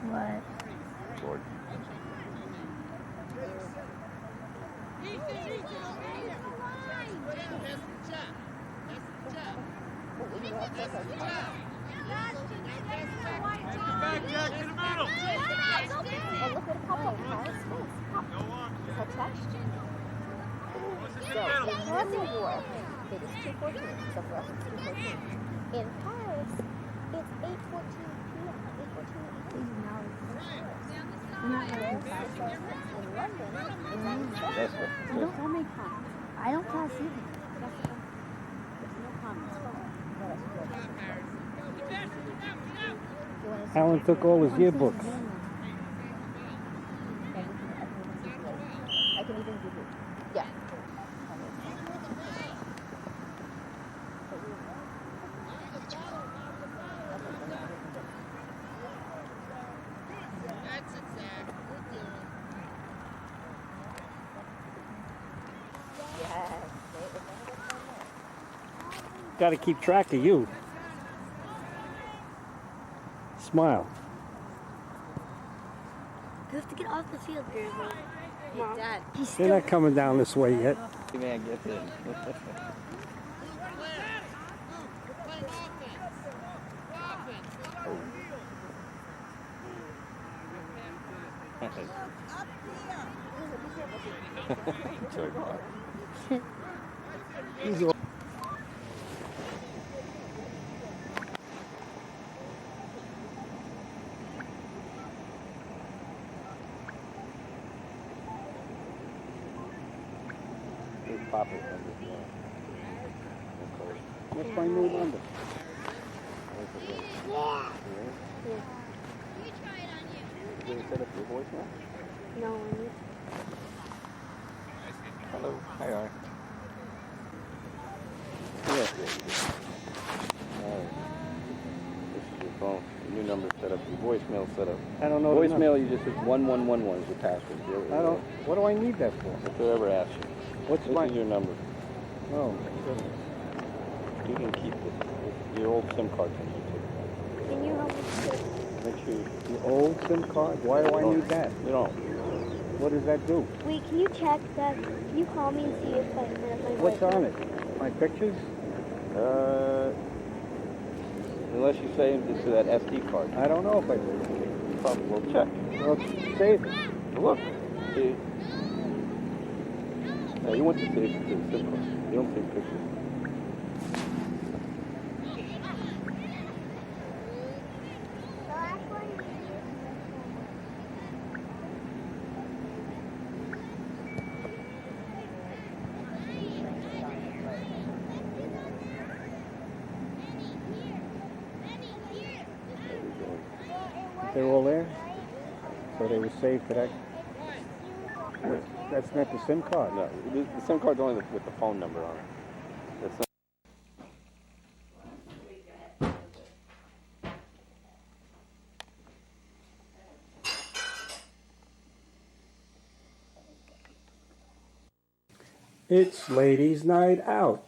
What? George. Back, Jack, in the middle. Oh, look at a couple. Paris Smith. Is that touch? So, in New York, it is 2:14. So for us, it's 2:14. In Paris, it's 8:14 p.m. 8:14 a.m. In London, it's 9:07. Don't make comments. I don't pass either. There's no comments. Alan took all his yearbooks. I can even give you. Yeah. That's it, Zach. Good deal. Yes. Got to keep track of you. Smile. You have to get off the field, Mom. Hey, Dad. They're not coming down this way yet. Man, get in. We're playing offense. Offense. Sorry. He's all What's my new number? Did you set up your voicemail? No. Hello. Hi, Ari. Yes, yes. All right. This is your phone. Your new number set up. Your voicemail set up. I don't know. Voicemail, you just hit 1111 is your password. I don't. What do I need that for? If they ever ask you. What's This my? is your number. Oh, my goodness. You can keep this. Your old SIM card can you too. Can you help me with this? Make sure you The old SIM card. Why do I need that? You don't. What does that do? Wait, can you check that? Can you call me and see if I have What's on it? My pictures? Unless you save this to that SD card. I don't know if I do. Probably. We'll check. Well, save it. Look. See. Yeah, you want to save it to the SIM card. You don't take pictures. They're all there? So they were saved to that? That's not the SIM card. No, the SIM card's only with the phone number on it. That's not. It's ladies' night out.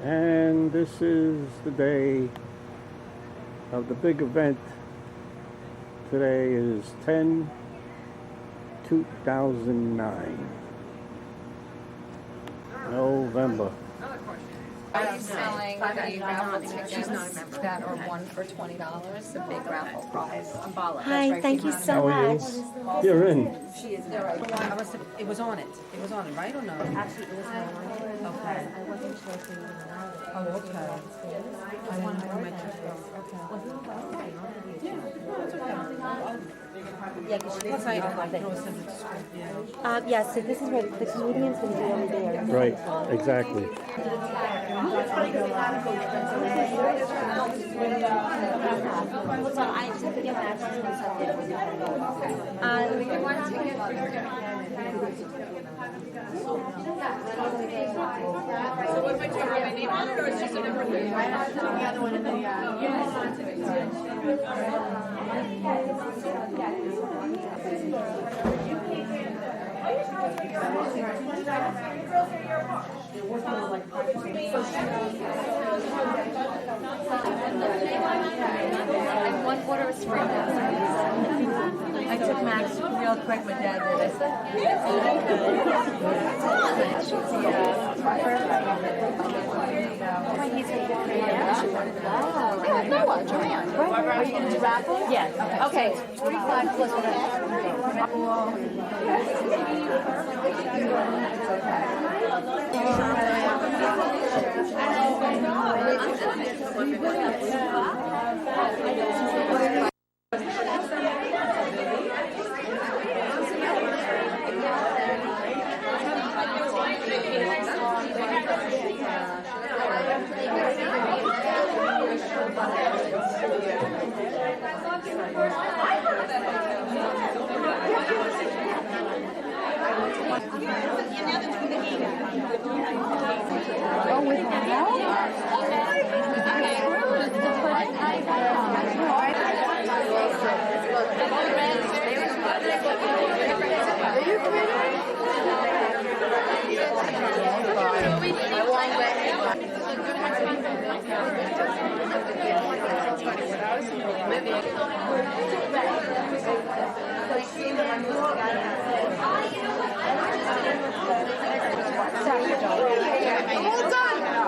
And this is the day of the big event. Today is 10/2009. November. I'm selling the raffle tickets that are one for $20, the big raffle prize. Hi, thank you so How are you? much. You're in. She is there. It was on it. It was on it, right or no? Actually, it was my lunch. Okay. I wasn't sure if you were going Oh, okay. I want to make sure. Yeah, because she Plus, I can always send it to school. Yeah. yeah, so this is what the comedians going to do over there. Right, exactly. So I just have to get back to So what am I doing? My name on it, or is just a number? And one order of spring. I took Max real quick. My dad did. I said, Are you going to do raffle? yeah. Okay, 45 plus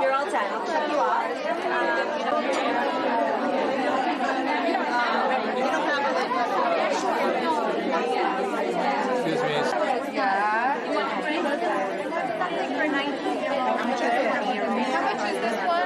You're all done. I'll check you Excuse me. How much is this one?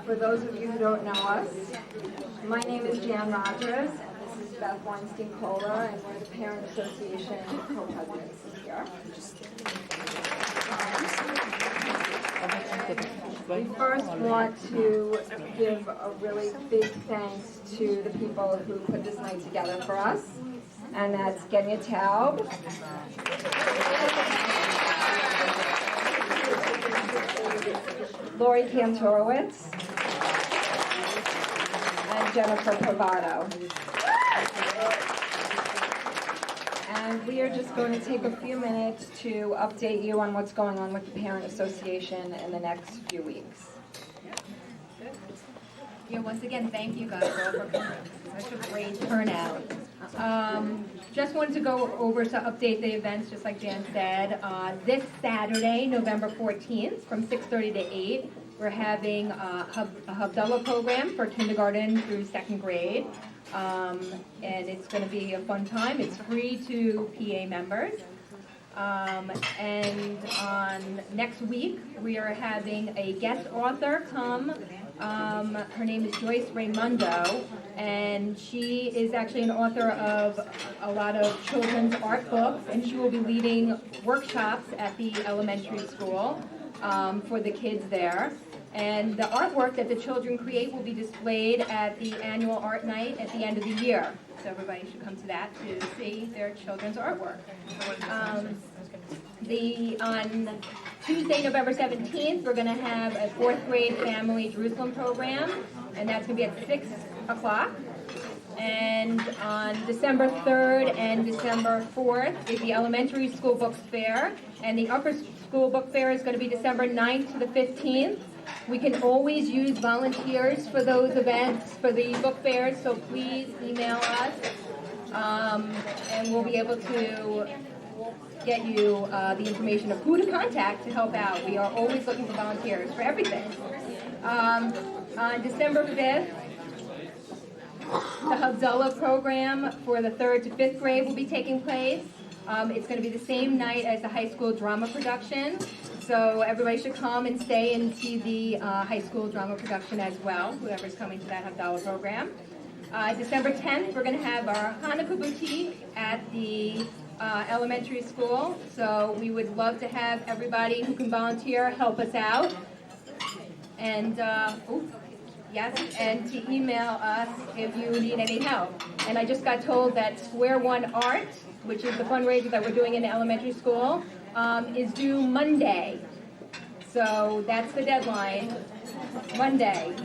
For those of you who don't know us, my name is Jan Rogers, and this is Beth Weinstein-Kohler, and we're the Parent Association co-presidents here. We first want to give a really big thanks to the people who put this night together for us, and that's Genya Taub, Lori Kantorowicz, and Jennifer Provato. And we are just going to take a few minutes to update you on what's going on with the Parent Association in the next few weeks. Yeah, once again, thank you guys all for coming. Such a great turnout. Just wanted to go over to update the events, just like Jan said. This Saturday, November 14th, from 6:30 to 8, we're having a Havdalah program for kindergarten through second grade. And it's going to be a fun time. It's free to PA members. And on next week, we are having a guest author come. Her name is Joyce Raimundo, and she is actually an author of a lot of children's art books, and she will be leading workshops at the elementary school for the kids there. And the artwork that the children create will be displayed at the annual art night at the end of the year. So everybody should come to that to see their children's artwork. On Tuesday, November 17th, we're going to have a 4th grade family Jerusalem program, and that's going to be at 6 o'clock. And on December 3rd and December 4th is the elementary school books fair, and the upper school book fair is going to be December 9th to the 15th. We can always use volunteers for those events, for the book fairs, so please email us, and we'll be able to get you the information of who to contact to help out. We are always looking for volunteers for everything. On December 5th, the Havdalah program for the 3rd to 5th grade will be taking place. It's going to be the same night as the high school drama production. So everybody should come and stay and see the high school drama production as well, whoever's coming to that Havdalah program. December 10th, we're going to have our Hanukkah boutique at the elementary school. So we would love to have everybody who can volunteer help us out. And and to email us if you need any help. And I just got told that Square One Art, which is the fundraiser that we're doing in the elementary school, is due Monday. So that's the deadline, Monday.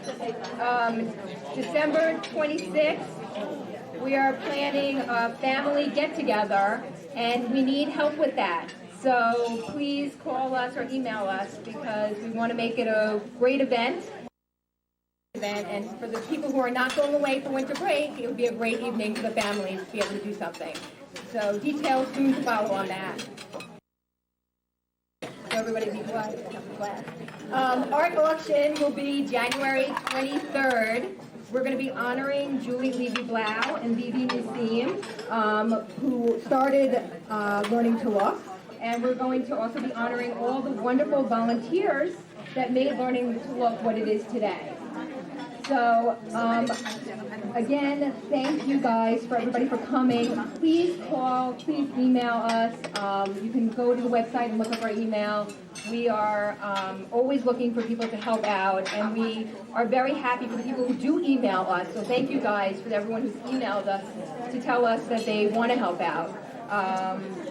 December 26th, we are planning a family get-together, and we need help with that. So please call us or email us because we want to make it a great event. And for the people who are not going away for winter break, it would be a great evening for the families to be able to do something. So details soon to follow on that. So everybody be quiet. Art auction will be January 23rd. We're going to be honoring Julie Levy-Blau and Vivi Nassim, who started Learning to Look. And we're going to also be honoring all the wonderful volunteers that made Learning to Look what it is today. So, again, thank you guys for everybody for coming. Please call, please email us. You can go to the website and look up our email. We are always looking for people to help out, and we are very happy for the people who do email us. So thank you guys for everyone who's emailed us to tell us that they want to help out.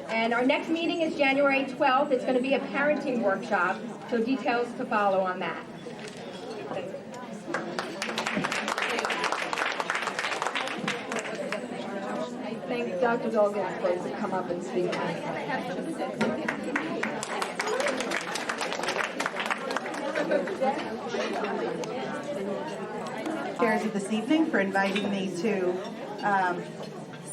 And our next meeting is January 12th. It's going to be a parenting workshop, so details to follow on that. I think Dr. Dolgan is supposed to come up and speak. Chairs of this evening for inviting me to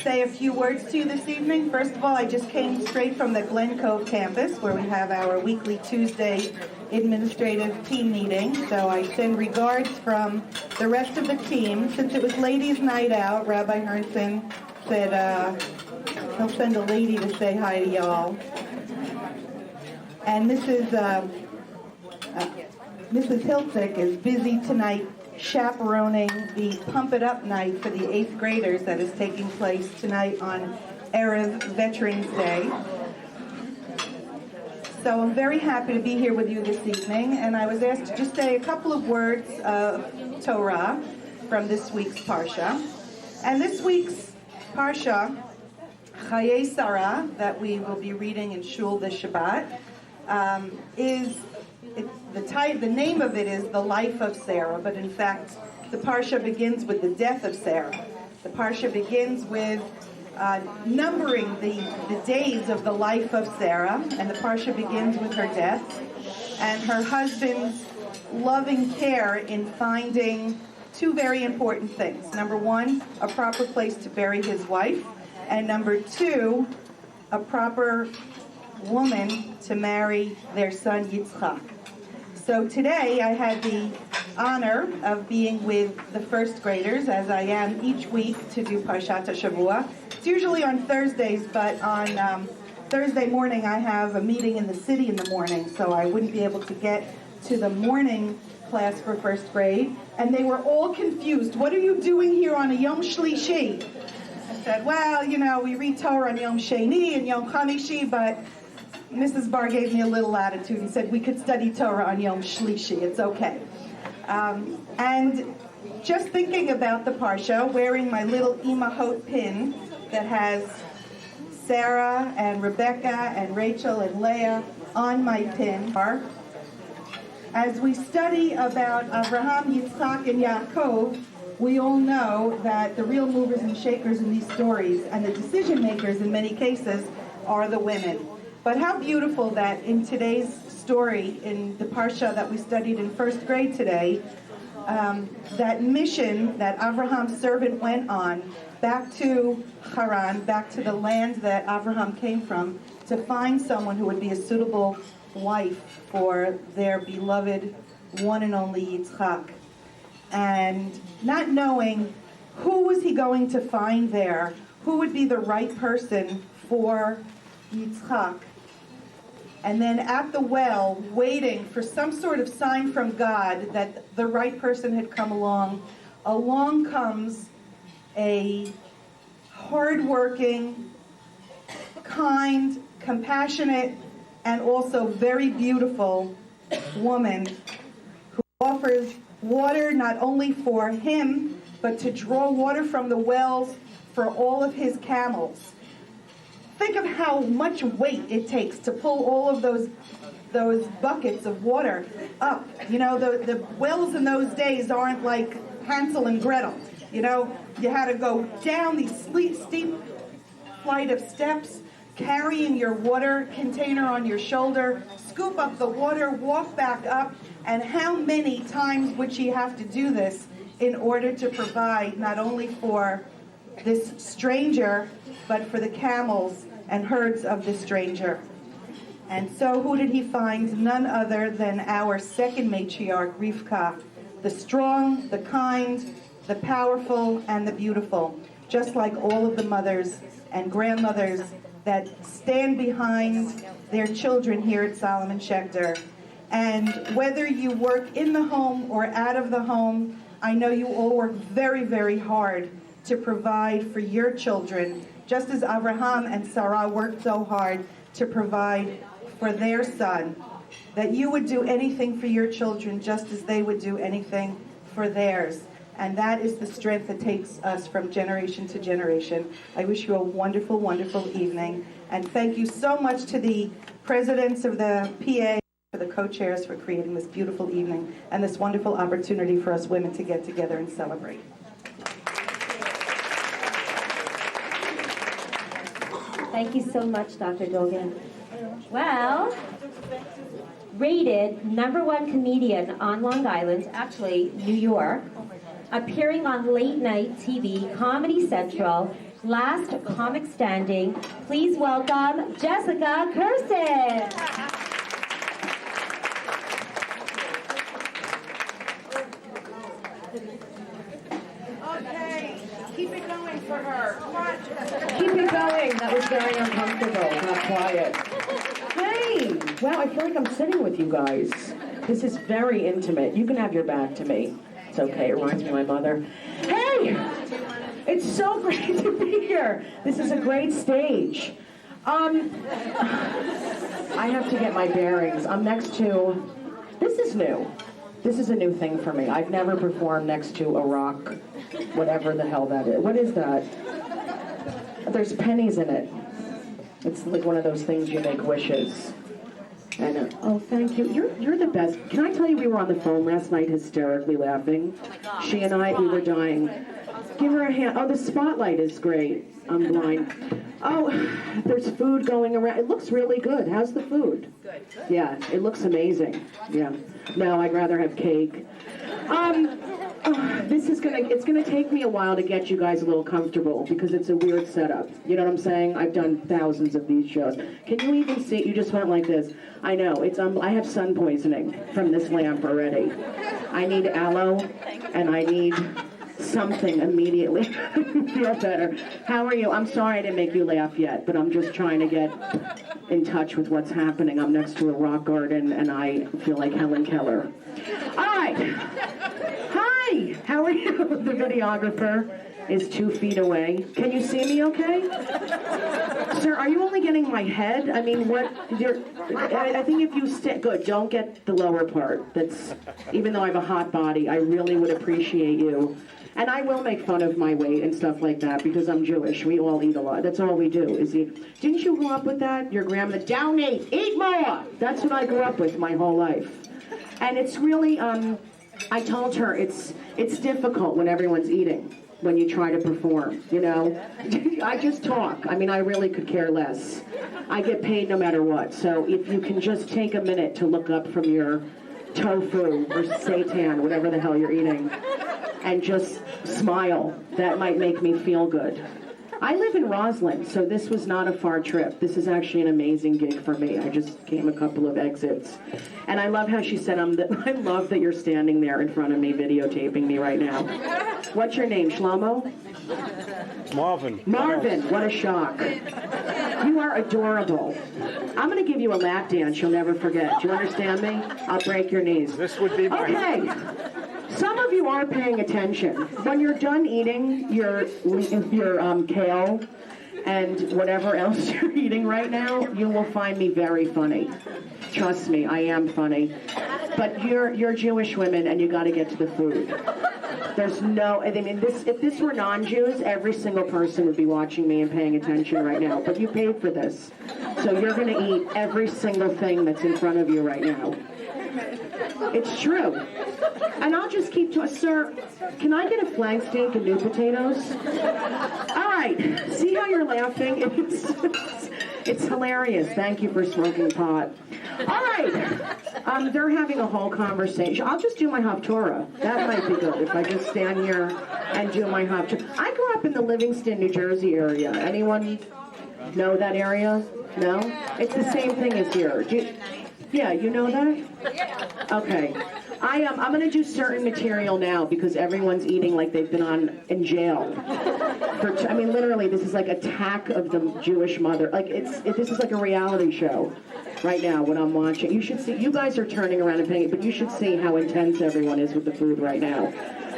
say a few words to you this evening. First of all, I just came straight from the Glen Cove campus where we have our weekly Tuesday administrative team meeting. So I send regards from the rest of the team. Since it was ladies' night out, Rabbi Herndon said he'll send a lady to say hi to y'all. And Mrs. Hiltzik is busy tonight chaperoning the Pump It Up night for the 8th graders that is taking place tonight on Erev Veterans Day. So I'm very happy to be here with you this evening, and I was asked to just say a couple of words of Torah from this week's Parsha. And this week's Parsha, Chayei Sarah, that we will be reading in Shul this Shabbat, is The name of it is The Life of Sarah, but in fact, the Parsha begins with the death of Sarah. The Parsha begins with numbering the days of the life of Sarah, and the Parsha begins with her death, and her husband's loving care in finding two very important things. Number one, a proper place to bury his wife, and number two, a proper woman to marry their son Yitzchak. So today I had the honor of being with the first graders, as I am each week, to do Parshat HaShavua. It's usually on Thursdays, but on Thursday morning I have a meeting in the city in the morning, so I wouldn't be able to get to the morning class for first grade. And they were all confused. What are you doing here on a Yom Shlishi? I said, well, you know, we read Torah on Yom Sheni and Yom Chamishi, but Mrs. Barr gave me a little attitude and said we could study Torah on Yom Shlishi. It's okay. And just thinking about the Parsha, wearing my little Imahot pin that has Sarah and Rebecca and Rachel and Leah on my pin. As we study about Abraham, Yitzchak, and Yaakov, we all know that the real movers and shakers in these stories and the decision makers in many cases are the women. But how beautiful that in today's story, in the Parsha that we studied in first grade today, that mission that Abraham's servant went on back to Haran, back to the land that Abraham came from, to find someone who would be a suitable wife for their beloved one and only Yitzchak. And not knowing who was he going to find there, who would be the right person for Yitzchak. And then at the well, waiting for some sort of sign from God that the right person had come along, along comes a hardworking, kind, compassionate, and also very beautiful woman who offers water not only for him, but to draw water from the wells for all of his camels. Think of how much weight it takes to pull all of those buckets of water up. You know, the wells in those days aren't like Hansel and Gretel. You know, you had to go down these steep flight of steps, carrying your water container on your shoulder, scoop up the water, walk back up, and how many times would she have to do this in order to provide not only for this stranger, but for the camels and herds of the stranger. And so who did he find? None other than our second matriarch, Rivka, the strong, the kind, the powerful, and the beautiful, just like all of the mothers and grandmothers that stand behind their children here at Solomon Schechter. And whether you work in the home or out of the home, I know you all work very, very hard to provide for your children, just as Abraham and Sarah worked so hard to provide for their son, that you would do anything for your children just as they would do anything for theirs. And that is the strength that takes us from generation to generation. I wish you a wonderful, wonderful evening. And thank you so much to the presidents of the PA, for the co-chairs for creating this beautiful evening and this wonderful opportunity for us women to get together and celebrate. Thank you so much, Dr. Dogan. Well, rated #1 comedian on Long Island, actually New York, appearing on late night TV, Comedy Central, last comic standing, please welcome Jessica Kirsten. Okay, keep it going for her. Come on. Keep it going. That was very uncomfortable, not quiet. Hey! Wow, I feel like I'm sitting with you guys. This is very intimate. You can have your back to me. It's okay. It reminds me of my mother. Hey! It's so great to be here. This is a great stage. I have to get my bearings. I'm next to... This is new. This is a new thing for me. I've never performed next to a rock, whatever the hell that is. What is that? There's pennies in it. It's like one of those things you make wishes. And oh, thank you. You're the best. Can I tell you, we were on the phone last night hysterically laughing. She and I, we were dying. Give her a hand. Oh, the spotlight is great. I'm blind. Oh, there's food going around. It looks really good. How's the food? Good. Yeah, it looks amazing. Yeah. No, I'd rather have cake. It's gonna take me a while to get you guys a little comfortable because it's a weird setup. You know what I'm saying? I've done thousands of these shows. Can you even see? You just went like this. I know. I have sun poisoning from this lamp already. I need aloe, and I need something immediately. Feel better. How are you? I'm sorry I didn't make you laugh yet, but I'm just trying to get in touch with what's happening. I'm next to a rock garden, and I feel like Helen Keller. All right. Hi. How are you? The videographer is 2 feet away. Can you see me okay? Sir, are you only getting my head? I mean, what? I think if you stay, good, don't get the lower part. That's, even though I have a hot body, I really would appreciate you. And I will make fun of my weight and stuff like that because I'm Jewish. We all eat a lot. That's all we do is eat. Didn't you grow up with that? Your grandmother, down eat more. That's what I grew up with my whole life. And it's really, I told her it's difficult when everyone's eating, when you try to perform, you know? I just talk. I mean, I really could care less. I get paid no matter what. So if you can just take a minute to look up from your tofu or seitan, whatever the hell you're eating, and just smile, that might make me feel good. I live in Roslyn, so this was not a far trip. This is actually an amazing gig for me. I just came a couple of exits. And I love how she said, I love that you're standing there in front of me videotaping me right now. What's your name, Shlomo? Marvin. Marvin, what a shock. You are adorable. I'm going to give you a lap dance you'll never forget. Do you understand me? I'll break your knees. This would be my... Okay. Some of you are paying attention. When you're done eating your kale and whatever else you're eating right now, you will find me very funny. Trust me, I am funny. But you're Jewish women, and you got to get to the food. There's no, I mean, if this were non-Jews, every single person would be watching me and paying attention right now. But you paid for this. So you're going to eat every single thing that's in front of you right now. It's true. And I'll just keep to sir, can I get a flank steak and new potatoes? All right. See how you're laughing? It's hilarious. Thank you for smoking pot. All right. They're having a whole conversation. I'll just do my Haftorah. That might be good if I just stand here and do my Haftorah. I grew up in the Livingston, New Jersey area. Anyone know that area? No? It's the same thing as here. Yeah, you know that? Okay. I'm going to do certain material now because everyone's eating like they've been in jail. I mean, literally, this is like Attack of the Jewish Mother. Like, this is like a reality show right now when I'm watching. You should see, you guys are turning around and paying, but you should see how intense everyone is with the food right now.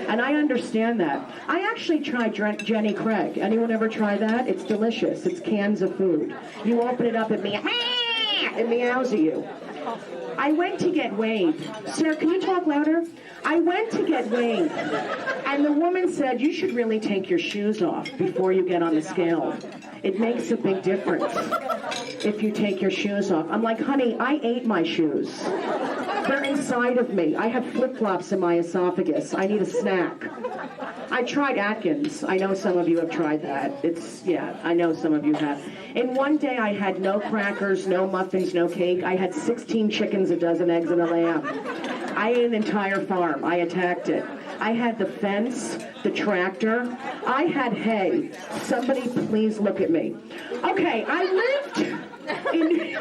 And I understand that. I actually tried Jenny Craig. Anyone ever try that? It's delicious. It's cans of food. You open it up and it meows at you. I went to get weighed. Sir, can you talk louder? I went to get weighed. And the woman said, you should really take your shoes off before you get on the scale. It makes a big difference if you take your shoes off. I'm like, honey, I ate my shoes. They're inside of me. I have flip-flops in my esophagus. I need a snack. I tried Atkins. I know some of you have tried that. I know some of you have. In one day, I had no crackers, no muffins, no cake. I had 16 chickens, a dozen eggs, and a lamb. I ate an entire farm. I attacked it. I had the fence, the tractor. I had hay. Somebody please look at me. Okay, I lived in...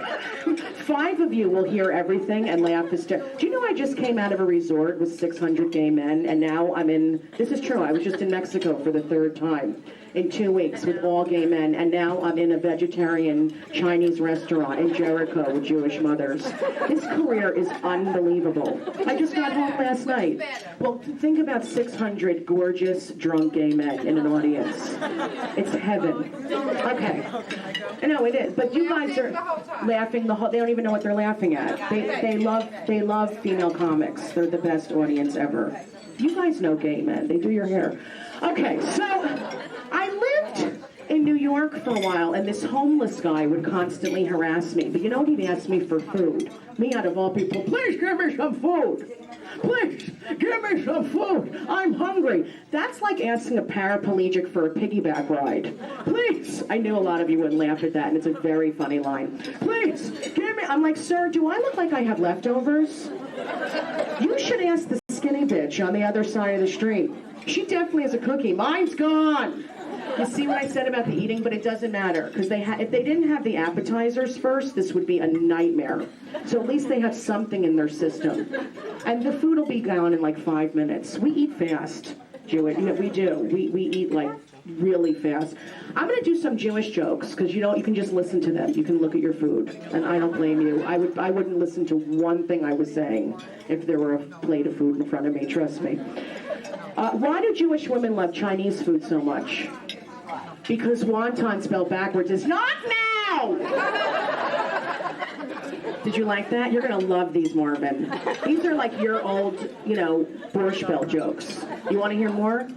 5 of you will hear everything and laugh hysterically. Do you know I just came out of a resort with 600 gay men, and now I'm in... This is true. I was just in Mexico for the 3rd time in 2 weeks with all gay men, and now I'm in a vegetarian Chinese restaurant in Jericho with Jewish mothers. This career is unbelievable. I just got home last night. Well, think about 600 gorgeous, drunk gay men in an audience. It's heaven. Okay. No, it is. But you guys are laughing the whole... They don't even know what they're laughing at. They love female comics. They're the best audience ever. You guys know gay men. They do your hair. Okay, so I lived in in New York for a while, and this homeless guy would constantly harass me. But you know, he'd ask me for food. Me, out of all people, please give me some food. Please, give me some food. I'm hungry. That's like asking a paraplegic for a piggyback ride. Please. I knew a lot of you would laugh at that, and it's a very funny line. Please, give me. I'm like, sir, do I look like I have leftovers? You should ask the skinny bitch on the other side of the street. She definitely has a cookie. Mine's gone. You see what I said about the eating? But it doesn't matter, because if they didn't have the appetizers first, this would be a nightmare. So at least they have something in their system. And the food will be gone in like 5 minutes. We eat fast, Jewish. Yeah, we do. We eat like really fast. I'm going to do some Jewish jokes, because you can just listen to them. You can look at your food, and I don't blame you. I wouldn't listen to one thing I was saying if there were a plate of food in front of me, trust me. Why do Jewish women love Chinese food so much? Because wonton spelled backwards is not now! Did you like that? You're going to love these, Marvin. These are like your old, Borscht Bell jokes. You want to hear more?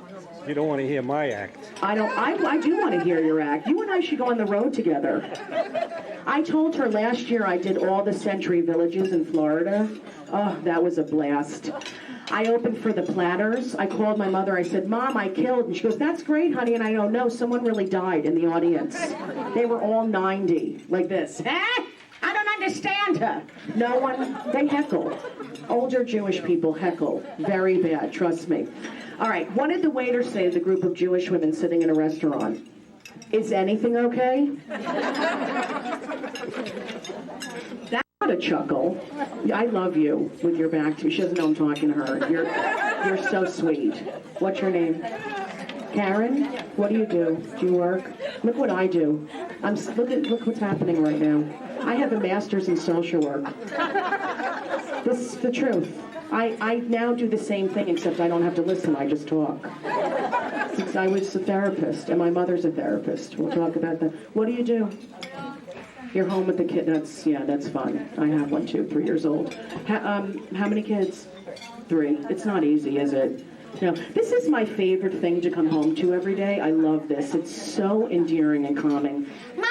You don't want to hear my act. I do want to hear your act. You and I should go on the road together. I told her last year I did all the Century Villages in Florida. Oh, that was a blast. I opened for the Platters. I called my mother. I said, Mom, I killed. And she goes, that's great, honey. And I go, no, someone really died in the audience. They were all 90, like this. I don't understand her. No one, they heckle. Older Jewish people heckle. Very bad, trust me. All right, what did the waiter say to the group of Jewish women sitting in a restaurant? Is anything okay? That's not a chuckle. I love you with your back to me. She doesn't know I'm talking to her. You're so sweet. What's your name? Karen? What do? Do you work? Look what I do. Look what's happening right now. I have a master's in social work. This is the truth. I now do the same thing, except I don't have to listen, I just talk. Since I was a therapist, and my mother's a therapist. We'll talk about that. What do? You're home with the kid. That's fun. I have one too, 3 years old. How many kids? 3. It's not easy, is it? No. This is my favorite thing to come home to every day. I love this. It's so endearing and calming. Mommy,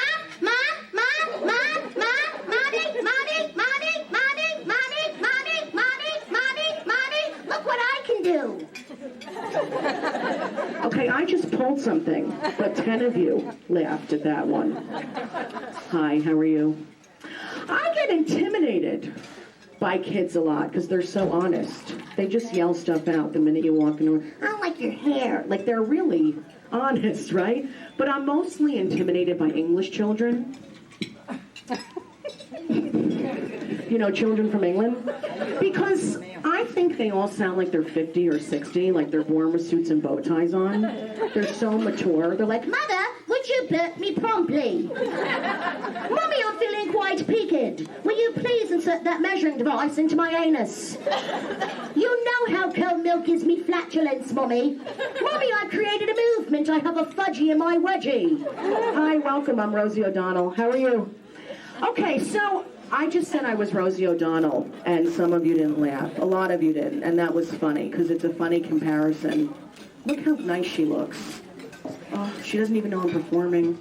look what I can do. Okay, I just pulled something, but 10 of you laughed at that one. Hi, how are you? I get intimidated by kids a lot because they're so honest. They just yell stuff out the minute you walk into I don't like your hair. Like, they're really honest, right? But I'm mostly intimidated by English children. Children from England. Because I think they all sound like they're 50 or 60, like they're born with suits and bow ties on. They're so mature. They're like, Mother, would you burp me promptly? Mommy, I'm feeling quite peaked. Will you please insert that measuring device into my anus? You know how cold milk gives me flatulence, Mommy. Mommy, I created a movement. I have a fudgy in my wedgie. Hi, welcome. I'm Rosie O'Donnell. How are you? Okay, so I just said I was Rosie O'Donnell, and some of you didn't laugh. A lot of you didn't, and that was funny, because it's a funny comparison. Look how nice she looks. Oh, she doesn't even know I'm performing.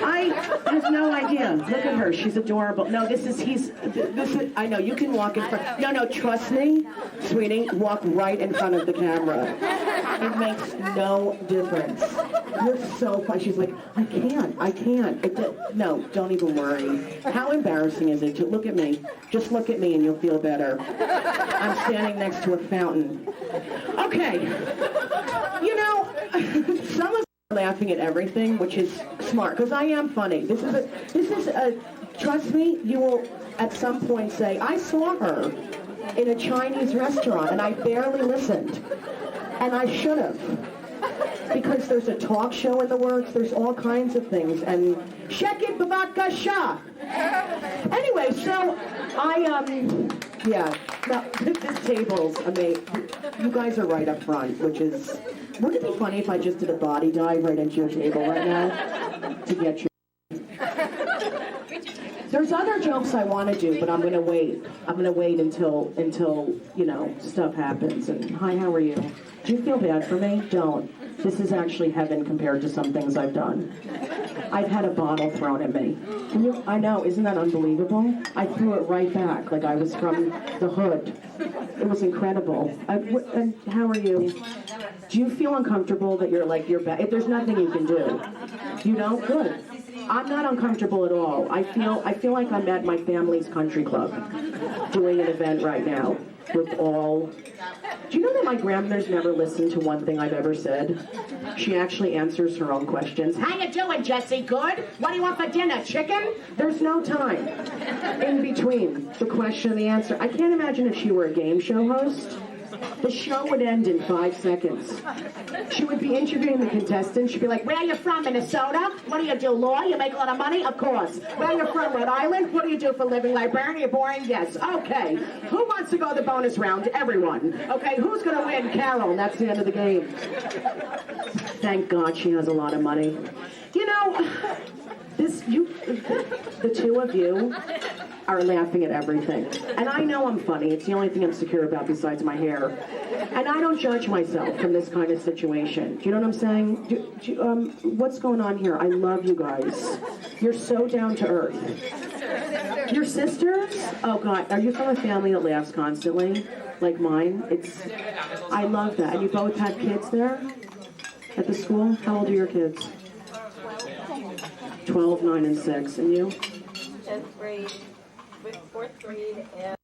I have no idea. Look at her. She's adorable. No, this is, I know, you can walk in front. No, trust me, sweetie, walk right in front of the camera. It makes no difference. You're so funny. She's like, I can't. No, don't even worry. How embarrassing is it to look at me? Just look at me and you'll feel better. I'm standing next to a fountain. Okay. Some of are laughing at everything, which is smart, because I am funny. This is a, trust me, you will at some point say, I saw her in a Chinese restaurant and I barely listened. And I should have. Because there's a talk show in the works, there's all kinds of things, and Sheket b'vakasha. Anyway, so this table's amazing. You guys are right up front, which is, wouldn't it be funny if I just did a body dive right into your table right now to get your... There's other jokes I want to do, but I'm going to wait. I'm going to wait until stuff happens. And hi, how are you? Do you feel bad for me? Don't. This is actually heaven compared to some things I've done. I've had a bottle thrown at me. I know, isn't that unbelievable? I threw it right back like I was from the hood. It was incredible. And how are you? Do you feel uncomfortable that you're back? If there's nothing you can do. You don't? Good. I'm not uncomfortable at all. I feel like I'm at my family's country club doing an event right now with all... Do you know that my grandmother's never listened to one thing I've ever said? She actually answers her own questions. How you doing, Jesse? Good? What do you want for dinner? Chicken? There's no time in between the question and the answer. I can't imagine if she were a game show host. The show would end in 5 seconds. She would be interviewing the contestants. She'd be like, where are you from, Minnesota? What do you do, law? You make a lot of money? Of course. Where are you from, Rhode Island? What do you do for a living? Librarian? You're boring? Yes. Okay. Who wants to go the bonus round? Everyone. Okay, who's going to win? Carol. And that's the end of the game. Thank God she has a lot of money. You know, the two of you are laughing at everything. And I know I'm funny. It's the only thing I'm secure about besides my hair. And I don't judge myself from this kind of situation. Do you know what I'm saying? What's going on here? I love you guys. You're so down to earth. Your sisters? Oh, God. Are you from a family that laughs constantly? Like mine? I love that. And you both have kids there? At the school? How old are your kids? 12, 9, and 6. And you? 10th grade. With 4th grade and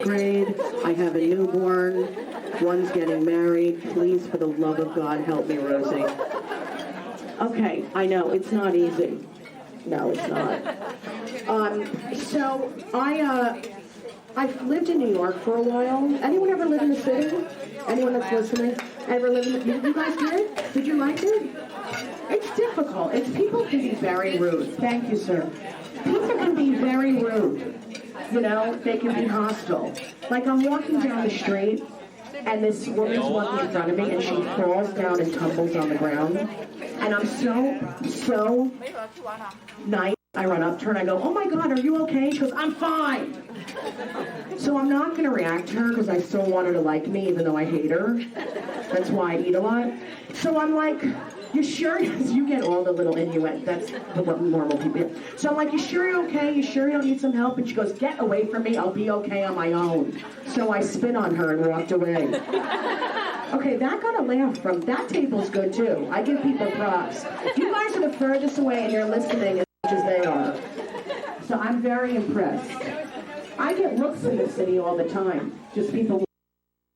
grade. I have a newborn. One's getting married. Please, for the love of God, help me, Rosie. Okay, I know, it's not easy. No, it's not. So, I've lived in New York for a while. Anyone ever live in the city? Anyone that's listening? Ever live in the city? You guys did? Did you like it? It's difficult. People can be very rude. Thank you, sir. People can be very rude. You know, they can be hostile. Like I'm walking down the street and this woman's walking in front of me and she falls down and tumbles on the ground. And I'm so nice. I run up to her and I go, oh my God, are you okay? She goes, I'm fine. So I'm not going to react to her because I still want her to like me even though I hate her. That's why I eat a lot. So I'm like, you sure? You get all the little innuendo. That's what normal people get. So I'm like, you sure you're okay? You sure you don't need some help? And she goes, get away from me. I'll be okay on my own. So I spit on her and walked away. Okay, that got a laugh from, that table's good too. I give people props. You guys are the furthest away and you're listening as much as they are. So I'm very impressed. I get looks in the city all the time. Just people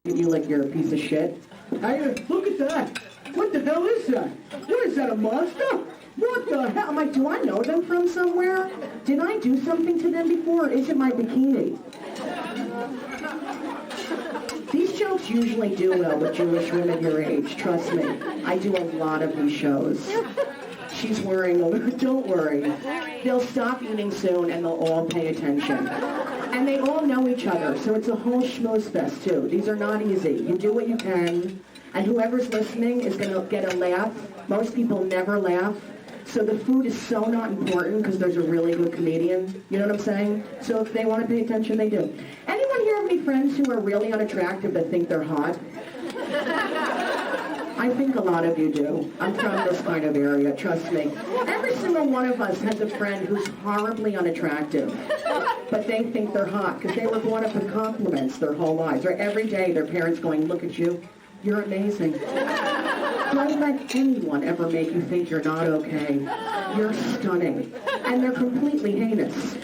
give you like you're a piece of shit. Look at that. What the hell is that? What is that, a monster? What the hell? I'm like, do I know them from somewhere? Did I do something to them before, or is it my bikini? These jokes usually do well with Jewish women your age, trust me. I do a lot of these shows. She's worrying over, don't worry. They'll stop eating soon and they'll all pay attention. And they all know each other, so it's a whole schmooze fest too. These are not easy. You do what you can. And whoever's listening is going to get a laugh. Most people never laugh. So the food is so not important because there's a really good comedian. You know what I'm saying? So if they want to pay attention, they do. Anyone here have any friends who are really unattractive but think they're hot? I think a lot of you do. I'm from this kind of area, trust me. Every single one of us has a friend who's horribly unattractive, but they think they're hot because they were brought up with compliments their whole lives. Right? Every day their parents going, look at you. You're amazing. Don't let anyone ever make you think you're not okay. You're stunning. And they're completely heinous.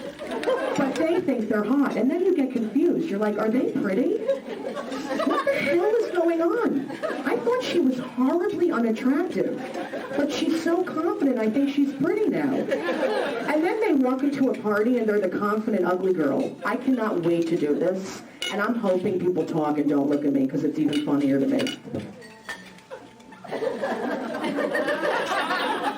But they think they're hot. And then you get confused. You're like, are they pretty? What the hell is going on? I thought she was horribly unattractive. But she's so confident, I think she's pretty now. And then they walk into a party and they're the confident ugly girl. I cannot wait to do this. And I'm hoping people talk and don't look at me because it's even funnier to me.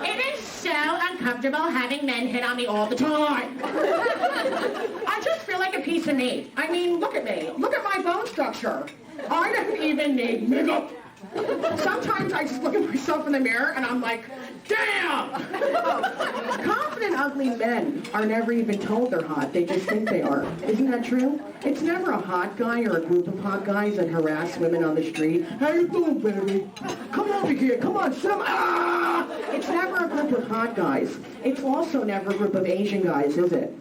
It is so uncomfortable having men hit on me all the time. I just feel like a piece of meat. I mean, look at me. Look at my bone structure. I don't even need makeup. Sometimes I just look at myself in the mirror and I'm like, damn! Confident ugly men are never even told they're hot. They just think they are. Isn't that true? It's never a hot guy or a group of hot guys that harass women on the street. How you doing, baby? Come over here. Come on, It's never a group of hot guys. It's also never a group of Asian guys, is it?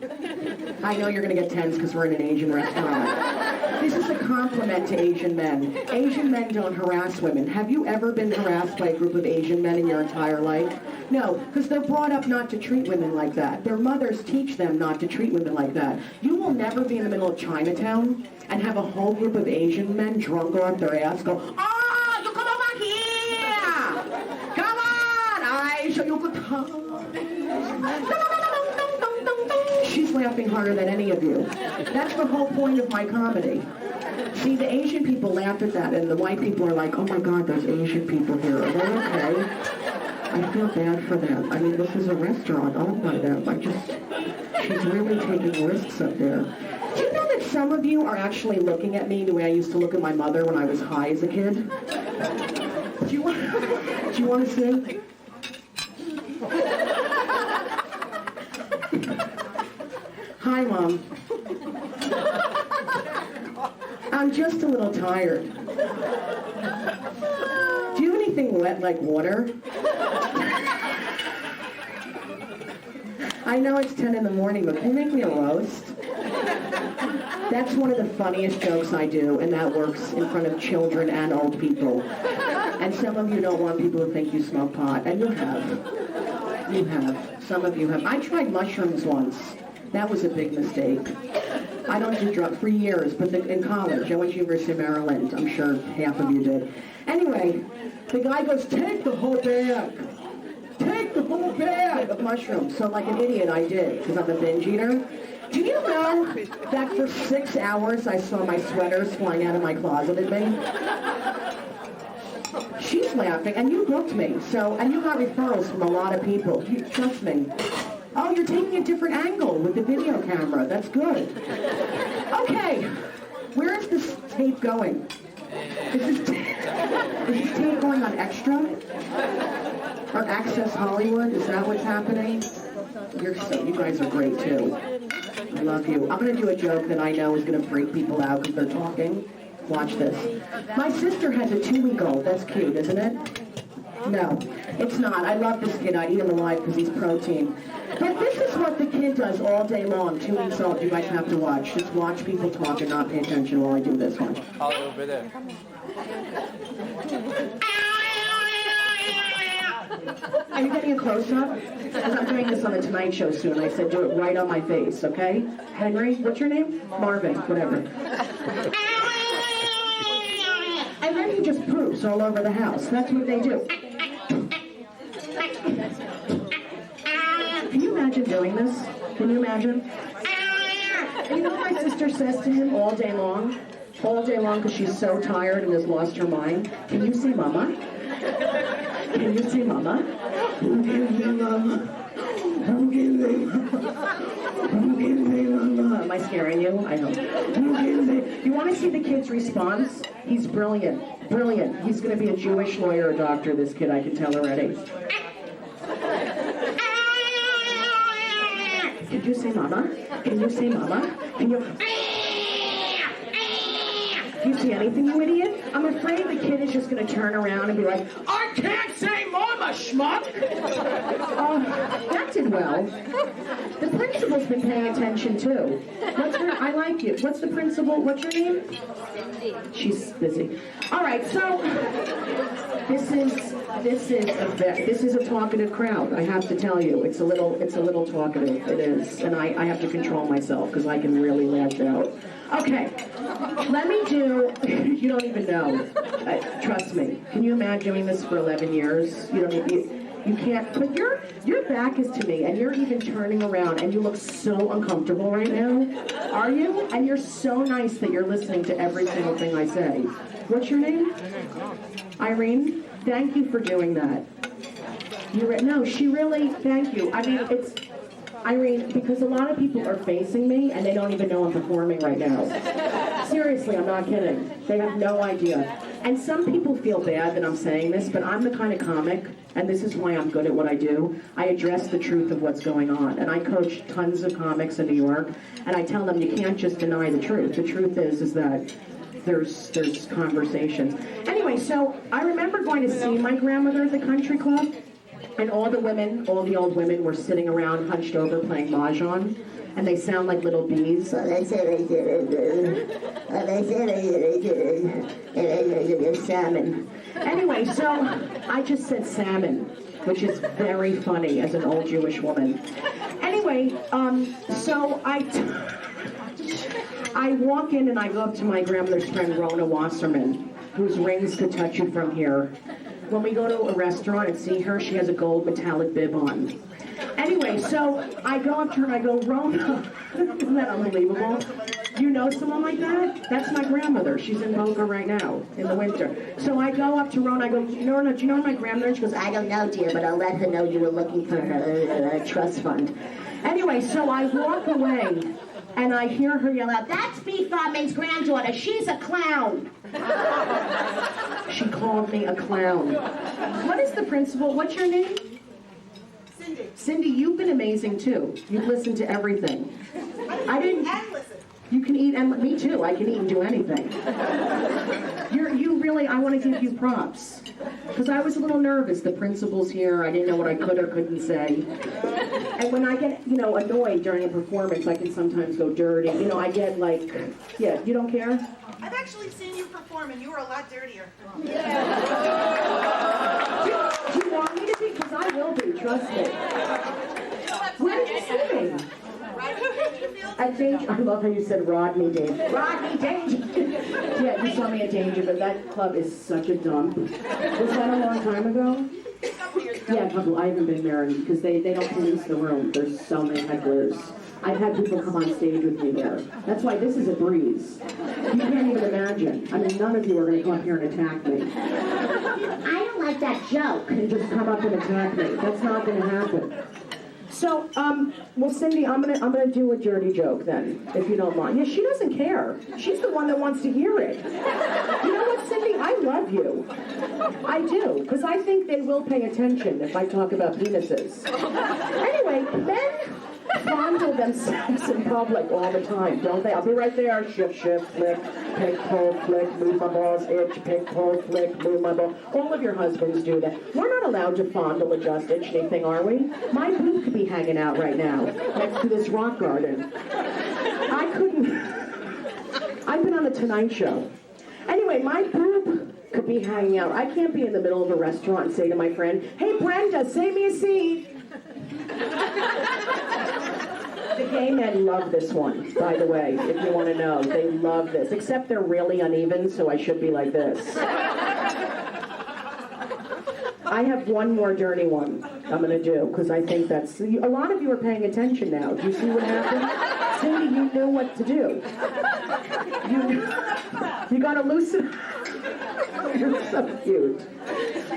I know you're going to get tense because we're in an Asian restaurant. This is a compliment to Asian men. Asian men don't harass women. Have you ever been harassed by a group of Asian men in your entire life? No, because they're brought up not to treat women like that. Their mothers teach them not to treat women like that. You will never be in the middle of Chinatown and have a whole group of Asian men drunk off their ass go, "Oh, you come over here! Come on, I show you good time." She's laughing harder than any of you. That's the whole point of my comedy. See, the Asian people laugh at that, and the white people are like, "Oh my God, there's Asian people here. Are they okay?" I feel bad for them. I mean, this is a restaurant owned by them. She's really taking risks up there. Do you know that some of you are actually looking at me the way I used to look at my mother when I was high as a kid? Do you want to see? Hi, Mom. I'm just a little tired. Do you have anything wet like water? I know it's 10 in the morning, but can you make me a roast? That's one of the funniest jokes I do, and that works in front of children and old people. And some of you don't want people to think you smoke pot, and you have. You have. Some of you have. I tried mushrooms once. That was a big mistake. I don't do drugs for years, but in college, I went to University of Maryland. I'm sure half of you did. Anyway, the guy goes, "Take the whole bag. Take the whole bag of mushrooms." So like an idiot, I did, because I'm a binge eater. Do you know that for 6 hours I saw my sweaters flying out of my closet at me? She's laughing, and you booked me, and you got referrals from a lot of people. Trust me. Oh, you're taking a different angle with the video camera. That's good. Okay, where is this tape going? Is this tape going on Extra? Or Access Hollywood? Is that what's happening? You guys are great too. I love you. I'm going to do a joke that I know is going to freak people out because they're talking. Watch this. My sister has a 2-week-old. That's cute, isn't it? No, it's not. I love this kid. I eat him alive because he's protein. But this is what the kid does all day long, 2 weeks old. You guys have to watch. Just watch people talk and not pay attention while I do this one. Over there. Are you getting a close-up? Because I'm doing this on the Tonight Show soon. I said do it right on my face, okay? Henry, what's your name? Marvin, whatever. And then he just poops all over the house. That's what they do. Can you imagine doing this? Can you imagine? And you know what my sister says to him all day long? All day long because she's so tired and has lost her mind. Can you see Mama? Can you see Mama? Mama? Am I scaring you? I hope. You want to see the kid's response? He's brilliant. Brilliant. He's going to be a Jewish lawyer or doctor, this kid, I can tell already. Can you say Mama? Can you say Mama? Can you... Do you see anything, you idiot? I'm afraid the kid is just going to turn around and be like, "I can't say Mama, schmuck!" That did well. The principal's been paying attention, too. I like you. What's the principal? What's your name? Cindy. She's busy. All right, so this is a talkative crowd. I have to tell you, it's a little talkative. It is, and I have to control myself because I can really lash out. Okay, let me do. You don't even know. Trust me. Can you imagine doing this for 11 years? You can't. But your back is to me, and you're even turning around, and you look so uncomfortable right now. Are you? And you're so nice that you're listening to every single thing I say. What's your name? Irene. Thank you for doing that. No, she really. Thank you. I mean, it's. Irene, because a lot of people are facing me and they don't even know I'm performing right now. Seriously, I'm not kidding. They have no idea. And some people feel bad that I'm saying this, but I'm the kind of comic, and this is why I'm good at what I do. I address the truth of what's going on. And I coach tons of comics in New York, and I tell them you can't just deny the truth. The truth is that there's conversations. Anyway, so I remember going to see my grandmother at the country club, and all the old women were sitting around hunched over playing mahjong, and they sound like little bees. Well, they said I did it. Well, they said I did it. Salmon. Anyway, so I just said salmon, which is very funny as an old Jewish woman. Anyway, so I walk in and I go up to my grandmother's friend, Rona Wasserman, whose rings could touch you from here. When we go to a restaurant and see her, she has a gold metallic bib on. Anyway, so I go up to her and I go, Rona, isn't that unbelievable? You know someone like that? That's my grandmother. She's in Boca right now in the winter. So I go up to Rona, I go, Rona, do you know my grandmother? She goes, I don't know, dear, but I'll let her know you were looking for a trust fund. Anyway, so I walk away and I hear her yell out, that's Beef Bodman's granddaughter. She's a clown. She called me a clown. What is the principal? What's your name? Cindy. Cindy, you've been amazing too. You've listened to everything. I didn't. And listen. You can eat, and me too. I can eat and do anything. You really. I want to give you props because I was a little nervous. The principal's here. I didn't know what I could or couldn't say. And when I get, annoyed during a performance, I can sometimes go dirty. I get like, yeah. You don't care? I've actually seen you perform, and you were a lot dirtier. Yeah. Do you want me to be? Because I will be. Trust me. Where did you see me? At Danger. I love how you said Rodney Danger. Rodney Danger. Yeah, you saw me at Danger, but that club is such a dump. Was that a long time ago? Yeah, a couple. I haven't been there because they don't police the room. There's so many hecklers. I've had people come on stage with me there. That's why this is a breeze. You can't even imagine. I mean, none of you are going to come up here and attack me. I don't like that joke. And just come up and attack me. That's not going to happen. So, well, Cindy, I'm gonna do a dirty joke then, if you don't mind. Yeah, she doesn't care. She's the one that wants to hear it. You know what, Cindy? I love you. I do, because I think they will pay attention if I talk about penises. Anyway, men fondle themselves in public all the time, don't they? I'll be right there. Shift, flick, pick, pull, flick, move my balls, itch, pick, pull, flick, move my balls. All of your husbands do that. We're not allowed to fondle, adjust, itch anything, are we? My boob could be hanging out right now next to this rock garden. I couldn't. I've been on the Tonight Show. Anyway, my boob could be hanging out. I can't be in the middle of a restaurant and say to my friend, hey, Brenda, save me a seat. The gay men love this one, by the way, if you want to know. They love this, except they're really uneven, so I should be like this. I have one more dirty one I'm going to do, because I think that's... A lot of you are paying attention now. Do you see what happened? Cindy, you knew what to do. You got to loosen... You're so cute.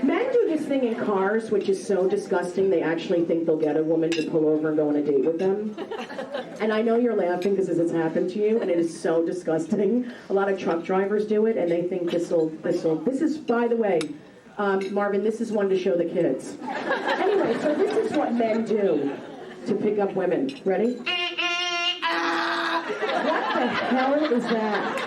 Men do this thing in cars, which is so disgusting, they actually think they'll get a woman to pull over and go on a date with them. And I know you're laughing because it's happened to you, and it is so disgusting. A lot of truck drivers do it, and they think this is, by the way, Marvin, this is one to show the kids. Anyway, so this is what men do to pick up women. Ready? What the hell is that?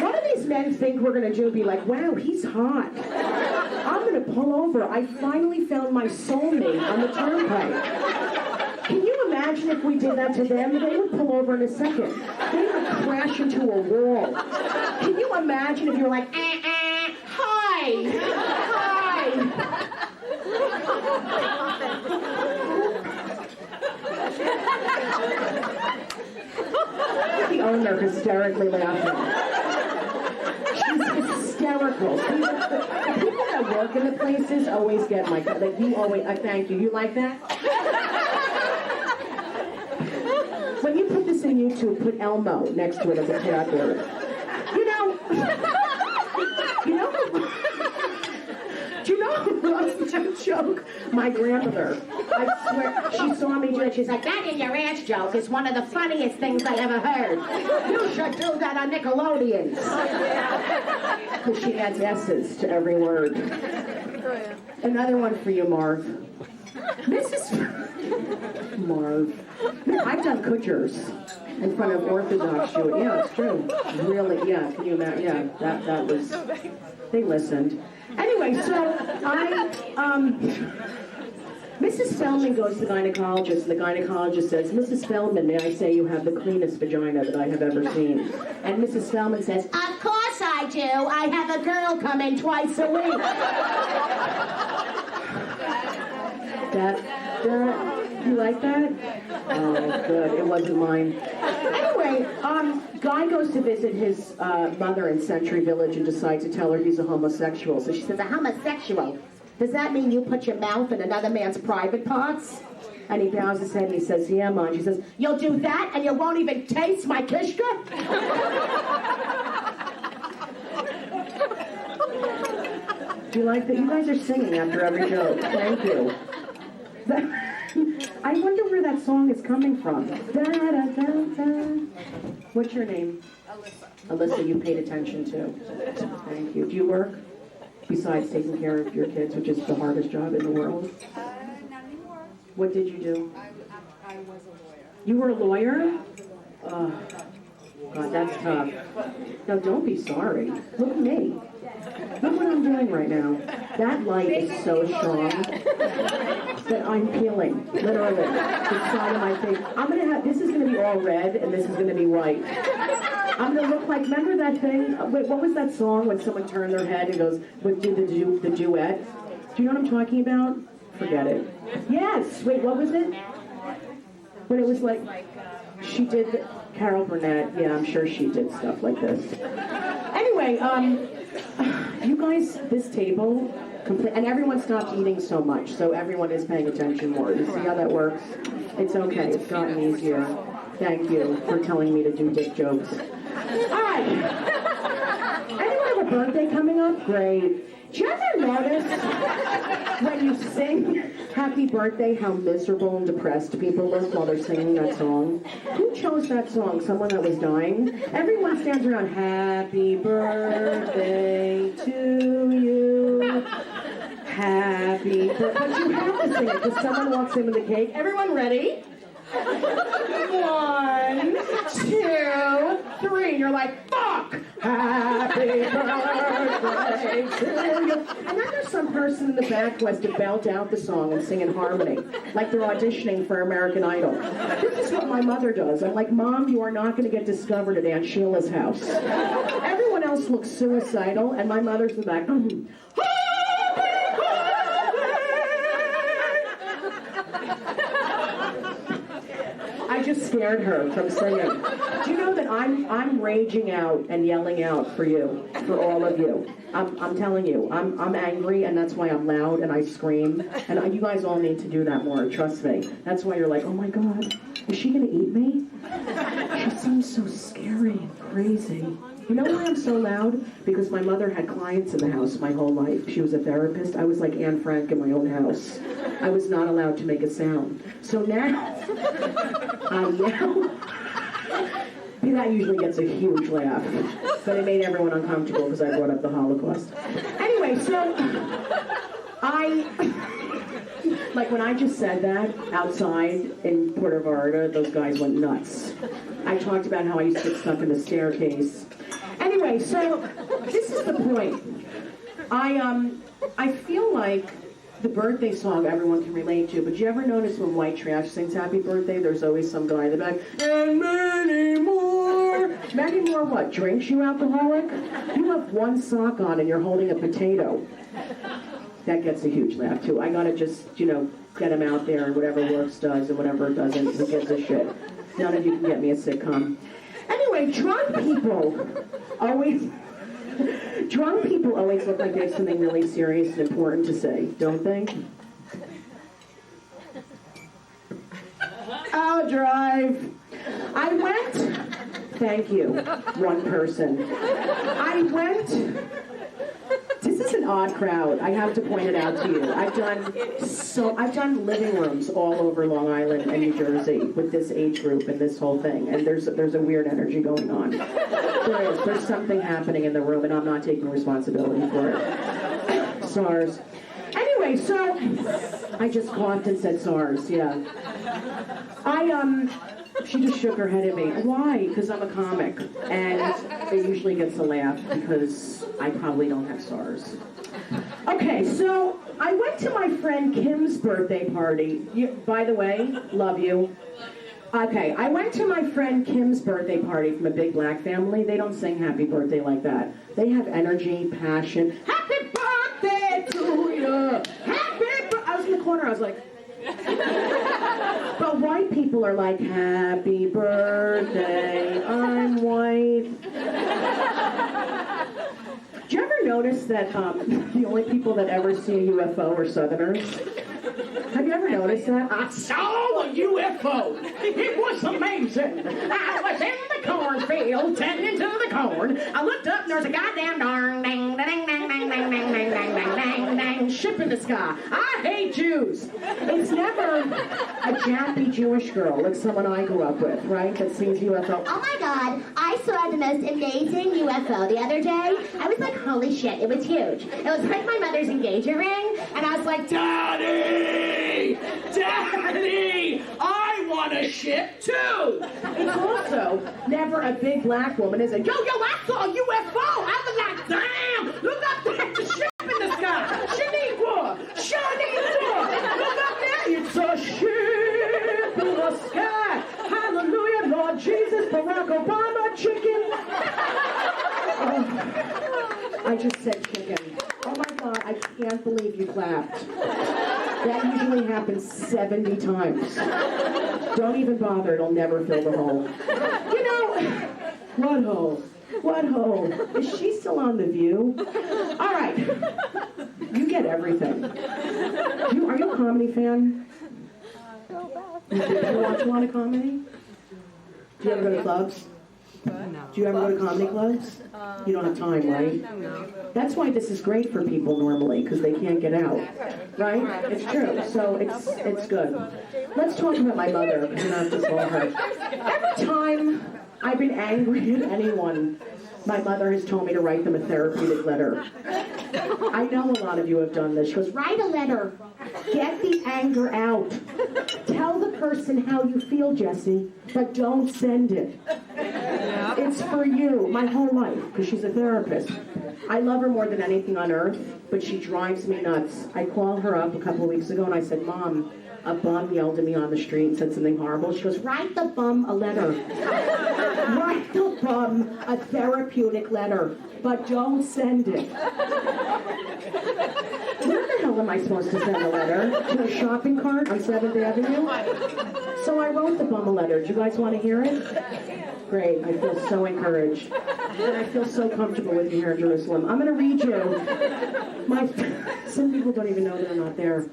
What do these men think we're going to do? Be like, wow, he's hot. I'm going to pull over. I finally found my soulmate on the turnpike. Can you imagine if we did that to them? They would pull over in a second. They would crash into a wall. Can you imagine if you were like, hi, hi. The owner hysterically laughing. She's hysterical. The people that work in the places always get my, like you always, thank you. You like that? When you put this in YouTube, put Elmo next to it as a cat word. Do you know, was no joke. My grandmother, I swear, she saw me do it. She's like, that in your ass joke is one of the funniest things I ever heard. You should do that on Nickelodeon. Because she adds S's to every word. Another one for you, Marv. Mrs. Marv. I've done Kutchers in front of Orthodox Jew. Yeah, it's true. Really, yeah. Can you imagine? Yeah, that was. They listened. Anyway, so Mrs. Feldman goes to the gynecologist, and the gynecologist says, Mrs. Feldman, may I say you have the cleanest vagina that I have ever seen? And Mrs. Feldman says, of course I do. I have a girl come in twice a week. You like that? Oh, good. It wasn't mine. Anyway, Guy goes to visit his mother in Century Village and decides to tell her he's a homosexual. So she says, a homosexual? Does that mean you put your mouth in another man's private parts? And he bows his head and he says, yeah, Mom. She says, you'll do that and you won't even taste my kishka? Do you like that? You guys are singing after every joke. Thank you. I wonder where that song is coming from. Da, da, da, da. What's your name? Alyssa. Alyssa, you paid attention to. Thank you. Do you work? Besides taking care of your kids, which is the hardest job in the world? Not anymore. What did you do? I was a lawyer. You were a lawyer? Oh, God, that's tough. No, don't be sorry. Look at me. Look what I'm doing right now. That light is so strong that I'm peeling, literally, the side of my face. This is gonna be all red and this is gonna be white. I'm gonna look like, remember that thing? Wait, what was that song when someone turned their head and goes, did the duet? Do you know what I'm talking about? Forget it. Yes, wait, what was it? When it was like, she did, Carol Burnett, yeah, I'm sure she did stuff like this. Anyway, you guys, this table, and everyone stopped eating so much, so everyone is paying attention more. You see how that works? It's okay, it's gotten easier. Thank you for telling me to do dick jokes. All right. Anyone have a birthday coming up? Great. Do you ever notice when you sing Happy Birthday how miserable and depressed people look while they're singing that song? Who chose that song? Someone that was dying? Everyone stands around, Happy birthday to you. Happy birthday. But you have to sing it because someone walks in with a cake. Everyone ready? 1, 2, 3. And you're like, fuck! Happy birthday to you. And then there's some person in the back who has to belt out the song and sing in harmony, like they're auditioning for American Idol. This is what my mother does. I'm like, Mom, you are not going to get discovered at Aunt Sheila's house. Everyone else looks suicidal, and my mother's in the back. I just scared her from singing. Do you know that I'm raging out and yelling out for you, for all of you? I'm telling you, I'm angry, and that's why I'm loud and I scream. And you guys all need to do that more. Trust me. That's why you're like, oh my God, is she gonna eat me? She seems so scary and crazy. You know why I'm so loud? Because my mother had clients in the house my whole life. She was a therapist. I was like Anne Frank in my own house. I was not allowed to make a sound. So now, I yell. That usually gets a huge laugh. But it made everyone uncomfortable because I brought up the Holocaust. Anyway, so like when I just said that outside in Puerto Vallarta, those guys went nuts. I talked about how I used to get stuck in the staircase. Anyway, so this is the point. I feel like the birthday song everyone can relate to, but you ever notice when White Trash sings Happy Birthday, there's always some guy in the back, and many more. Many more what? Drinks, you alcoholic? You have one sock on and you're holding a potato. That gets a huge laugh too. I gotta just, get him out there and whatever works does and whatever doesn't, who gives a shit. None of you can get me a sitcom. Anyway, drunk people always look like they have something really serious and important to say, don't they? I'll drive. I went, thank you, one person. I went to is an odd crowd. I have to point it out to you. I've done living rooms all over Long Island and New Jersey with this age group and this whole thing, and there's a weird energy going on. There is. There's something happening in the room, and I'm not taking responsibility for it. SARS. Anyway, so I just coughed and said SARS. Yeah. She just shook her head at me. Why? Because I'm a comic, and it usually gets a laugh because I probably don't have SARS. Okay, so I went to my friend Kim's birthday party. By the way, love you. Okay, I went to my friend Kim's birthday party from a big black family. They don't sing happy birthday like that. They have energy, passion. Happy birthday to you. I was in the corner, I was like... But white people are like, happy birthday, I'm white. Do you ever notice that the only people that ever see a UFO are Southerners? Have you ever noticed that? I saw a UFO. It was amazing. I was in the cornfield, tending to the corn. I looked up and there was a goddamn darn ding, ding, ding, ding, ding, ding, ding, ding, ding, ding, ding, ship in the sky. I hate Jews. It's never a jappy Jewish girl like someone I grew up with, right, that sees UFO. Oh my God, I saw the most amazing UFO the other day. I was like, holy shit, it was huge. It was like my mother's engagement ring, and I was like, Daddy! Daddy! I want a ship too! It's also never a big black woman, is it? Yo, I saw a UFO! I was like, damn! Look up there! It's a ship in the sky! Shaniqua! Look up there! It's a ship in the sky! Hallelujah, Lord Jesus, Barack Obama, chicken! Oh, I just said chicken. Oh my God, I can't believe you clapped. That usually happens 70 times. Don't even bother, it'll never fill the hole. You know, what hole? What hole? Is she still on The View? All right, you get everything. Are you a comedy fan? Do you watch a lot of comedy? Do you ever go to clubs? No. Do you ever go to comedy clubs? You don't have time, right? No. That's why this is great for people normally, because they can't get out, right? It's true, so it's good. Let's talk about my mother, and not just all her. Every time I've been angry at anyone, my mother has told me to write them a therapeutic letter. I know a lot of you have done this. She goes, write a letter. Get the anger out. Tell the person how you feel, Jesse, but don't send it. It's for you, my whole life, because she's a therapist. I love her more than anything on earth, but she drives me nuts. I called her up a couple of weeks ago and I said, Mom, a bum yelled at me on the street and said something horrible. She goes, write the bum a letter. Write the bum a therapeutic letter, but don't send it. Where the hell am I supposed to send a letter? To a shopping cart on 7th Avenue? So I wrote the bum a letter. Do you guys want to hear it? Great. I feel so encouraged. And I feel so comfortable with you here in Jerusalem. I'm going to read you some people don't even know they're not there.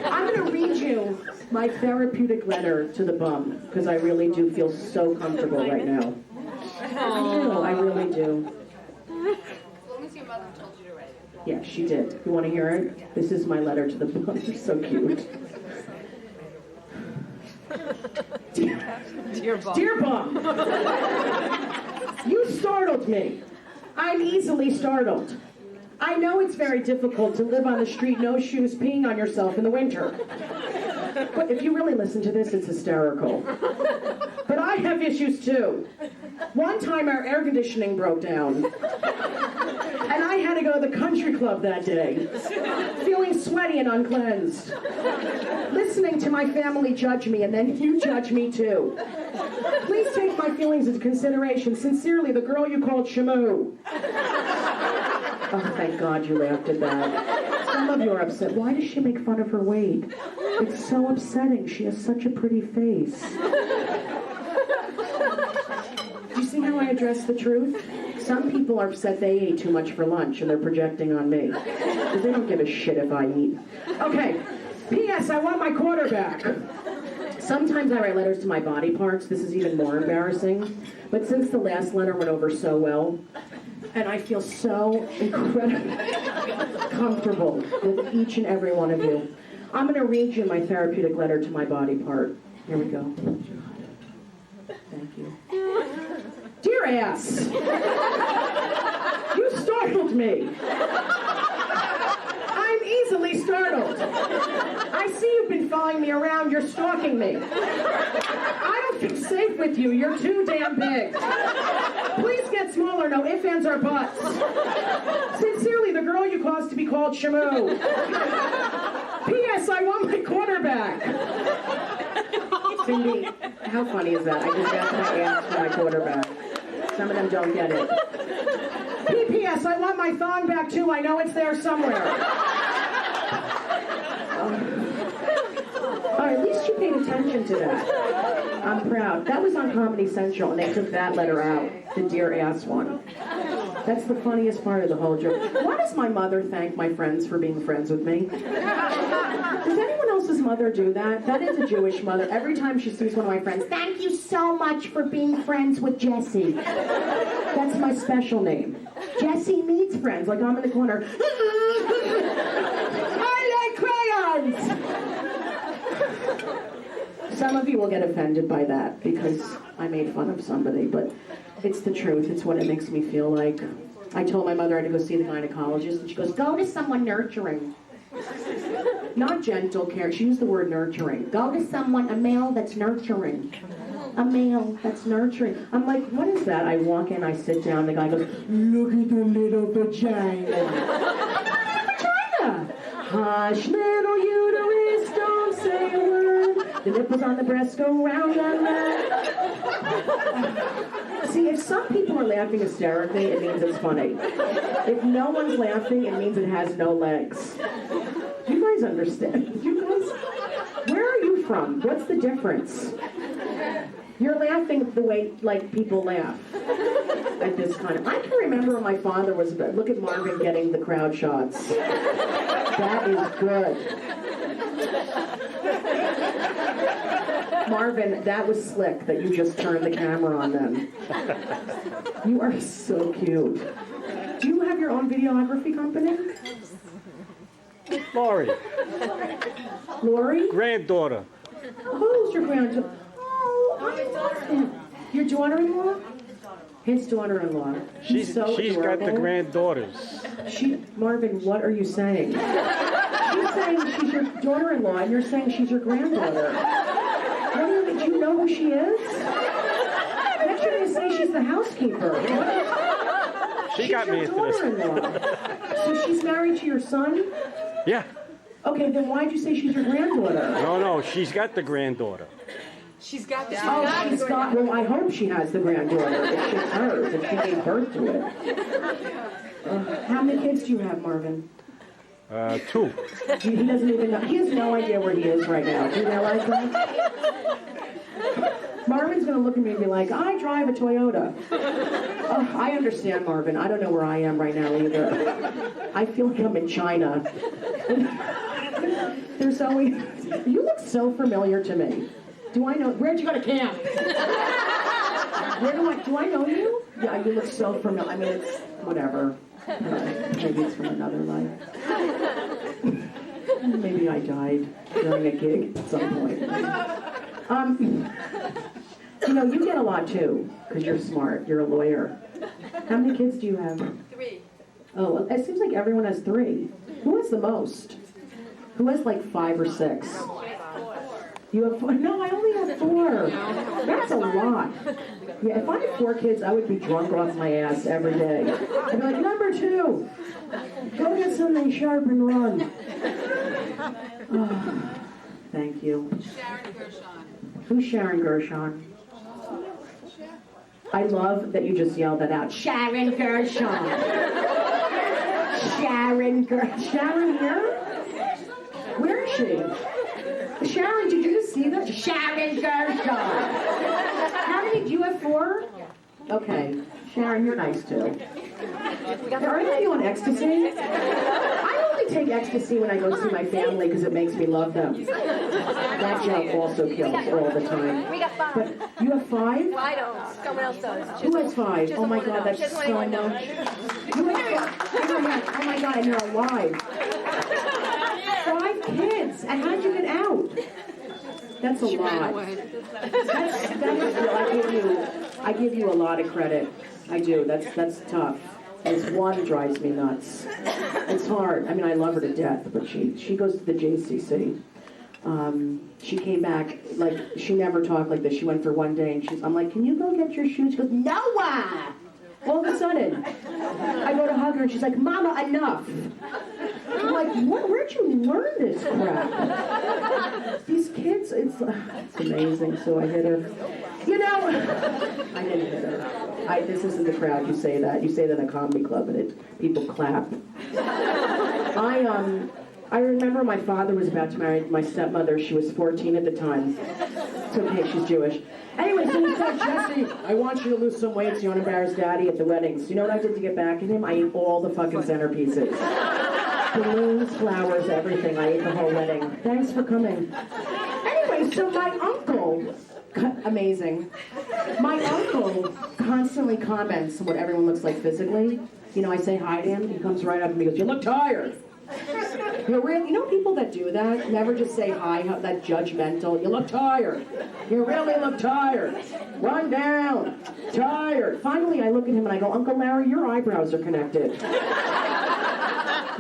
I'm going to read you my therapeutic letter to the bum, because I really do feel so comfortable right now. I really do. As long as your mother told you to write it. Yeah, she did. You want to hear it? This is my letter to the bum. You're so cute. Dear Bum, you startled me. I'm easily startled. I know it's very difficult to live on the street, no shoes, peeing on yourself in the winter. But if you really listen to this, it's hysterical. But I have issues too. One time our air conditioning broke down. And I had to go to the country club that day, feeling sweaty and uncleansed. Listening to my family judge me, and then you judge me too. Please take my feelings into consideration. Sincerely, the girl you called Shamu. Oh, thank God you laughed at that. Some of you are upset. Why does she make fun of her weight? It's so upsetting. She has such a pretty face. Do you see how I address the truth? Some people are upset they ate too much for lunch and they're projecting on me. Because they don't give a shit if I eat. Okay. P.S. I want my quarterback. Sometimes I write letters to my body parts. This is even more embarrassing. But since the last letter went over so well, And I feel so incredibly comfortable with each and every one of you. I'm going to read you my therapeutic letter to my body part. Here we go. Thank you. Dear ass, you startled me. I'm easily startled. I see you've been following me around. You're stalking me. I don't feel safe with you. You're too damn big. Please get smaller. No ifs, ands, or buts. Sincerely, the girl you caused to be called Shamu. P.S. I want my quarterback. Cindy, how funny is that? I just got my ass for my quarterback. Some of them don't get it. P.P.S. I want my thong back too. I know it's there somewhere. At least you paid attention to that. I'm proud. That was on Comedy Central, and they took that letter out, the dear ass one. That's the funniest part of the whole joke. Why does my mother thank my friends for being friends with me? Does anyone else's mother do that? That is a Jewish mother. Every time she sees one of my friends, thank you so much for being friends with Jesse. That's my special name. Jesse needs friends. Like I'm in the corner. I like crayons! Some of you will get offended by that because I made fun of somebody, but it's the truth. It's what it makes me feel like. I told my mother I had to go see the gynecologist, and she goes, go to someone nurturing. Not gentle care. She used the word nurturing. Go to someone, a male that's nurturing. A male that's nurturing. I'm like, what is that? I walk in, I sit down, the guy goes, look at the little vagina. Vagina! Hush, little uterus, don't say a word. The nipples on the breast go round and round. See, if some people are laughing hysterically, it means it's funny. If no one's laughing, it means it has no legs. You guys understand? You guys, where are you from? What's the difference? You're laughing the way, like, people laugh at this kind of... I can remember when my father was... Look at Marvin getting the crowd shots. That is good. Marvin, that was slick that you just turned the camera on them. You are so cute. Do you have your own videography company? Lori. Lori? Granddaughter. Who's your granddaughter? Oh, I love him. Your daughter-in-law? His daughter-in-law. She's so got the granddaughters. Marvin, what are you saying? She's saying she's your daughter-in-law, and you're saying she's your granddaughter. What do you mean? Do you know who she is? I bet you're going to say she's the housekeeper. She got me into this. So she's married to your son? Yeah. Okay, then why'd you say she's your granddaughter? No, she's got the granddaughter. She's got the she's got, well, I hope she has the granddaughter. If she's hers, if she gave birth to it. How many kids do you have, Marvin? 2. He doesn't even know. He has no idea where he is right now. Do you realize that? Marvin's going to look at me and be like, I drive a Toyota. Oh, I understand, Marvin. I don't know where I am right now either. I feel like I'm in China. There's always... You look so familiar to me. Do I know... Where'd you go to camp? Do I know you? Yeah, you look so familiar. I mean, it's... Whatever. Maybe it's from another life. Maybe I died during a gig at some point. You know, you get a lot too, because you're smart. You're a lawyer. How many kids do you have? 3. Oh, well, it seems like everyone has 3. Who has the most? Who has like 5 or 6? You have 4? No, I only have 4. That's a lot. Yeah, if I had 4 kids, I would be drunk off my ass every day. I'd be like, number 2, go get something sharp and run. Oh, thank you. Sharon Gershon. Who's Sharon Gershon? I love that you just yelled that out. Sharon Gershon. Sharon Gershon. Sharon here? Where is she? Sharon, did you just see that? Sharon Gershon. How many do you have? 4? Okay. Sharon, you're nice too. Are any of you on ecstasy? I only only take ecstasy when I go see my family because it makes me love them. That joke also kills all the time. We got 5. But you have 5? I don't. Someone else does. Who has 5? Oh my God, that's so much. You have 5? Oh my God, and you're alive. 5 kids, and how'd you get out? That's a lot. I give you a lot of credit. I do. That's tough. This one drives me nuts. It's hard. I mean, I love her to death, but she goes to the JCC. She came back, like, she never talked like this. She went for one day, and I'm like, can you go get your shoes? She goes, no! All of a sudden, I go to hug her, and she's like, Mama, enough. I'm like, where'd you learn this crap? These kids, it's amazing. So I hit her. You know, I didn't hit her. This isn't the crowd. You say that. You say that in a comedy club, and people clap. I remember my father was about to marry my stepmother. She was 14 at the time. It's okay, she's Jewish. Anyway, so he said, Jesse, I want you to lose some weight so you don't embarrass Daddy at the weddings. You know what I did to get back at him? I ate all the fucking centerpieces. Balloons, flowers, everything. I ate the whole wedding. Thanks for coming. Anyway, so my uncle, amazing. My uncle constantly comments on what everyone looks like physically. You know, I say hi to him. He comes right up and he goes, you look tired. You know people that do that? Never just say hi, that judgmental. You look tired. You really look tired. Run down. Tired. Finally, I look at him and I go, Uncle Larry, your eyebrows are connected.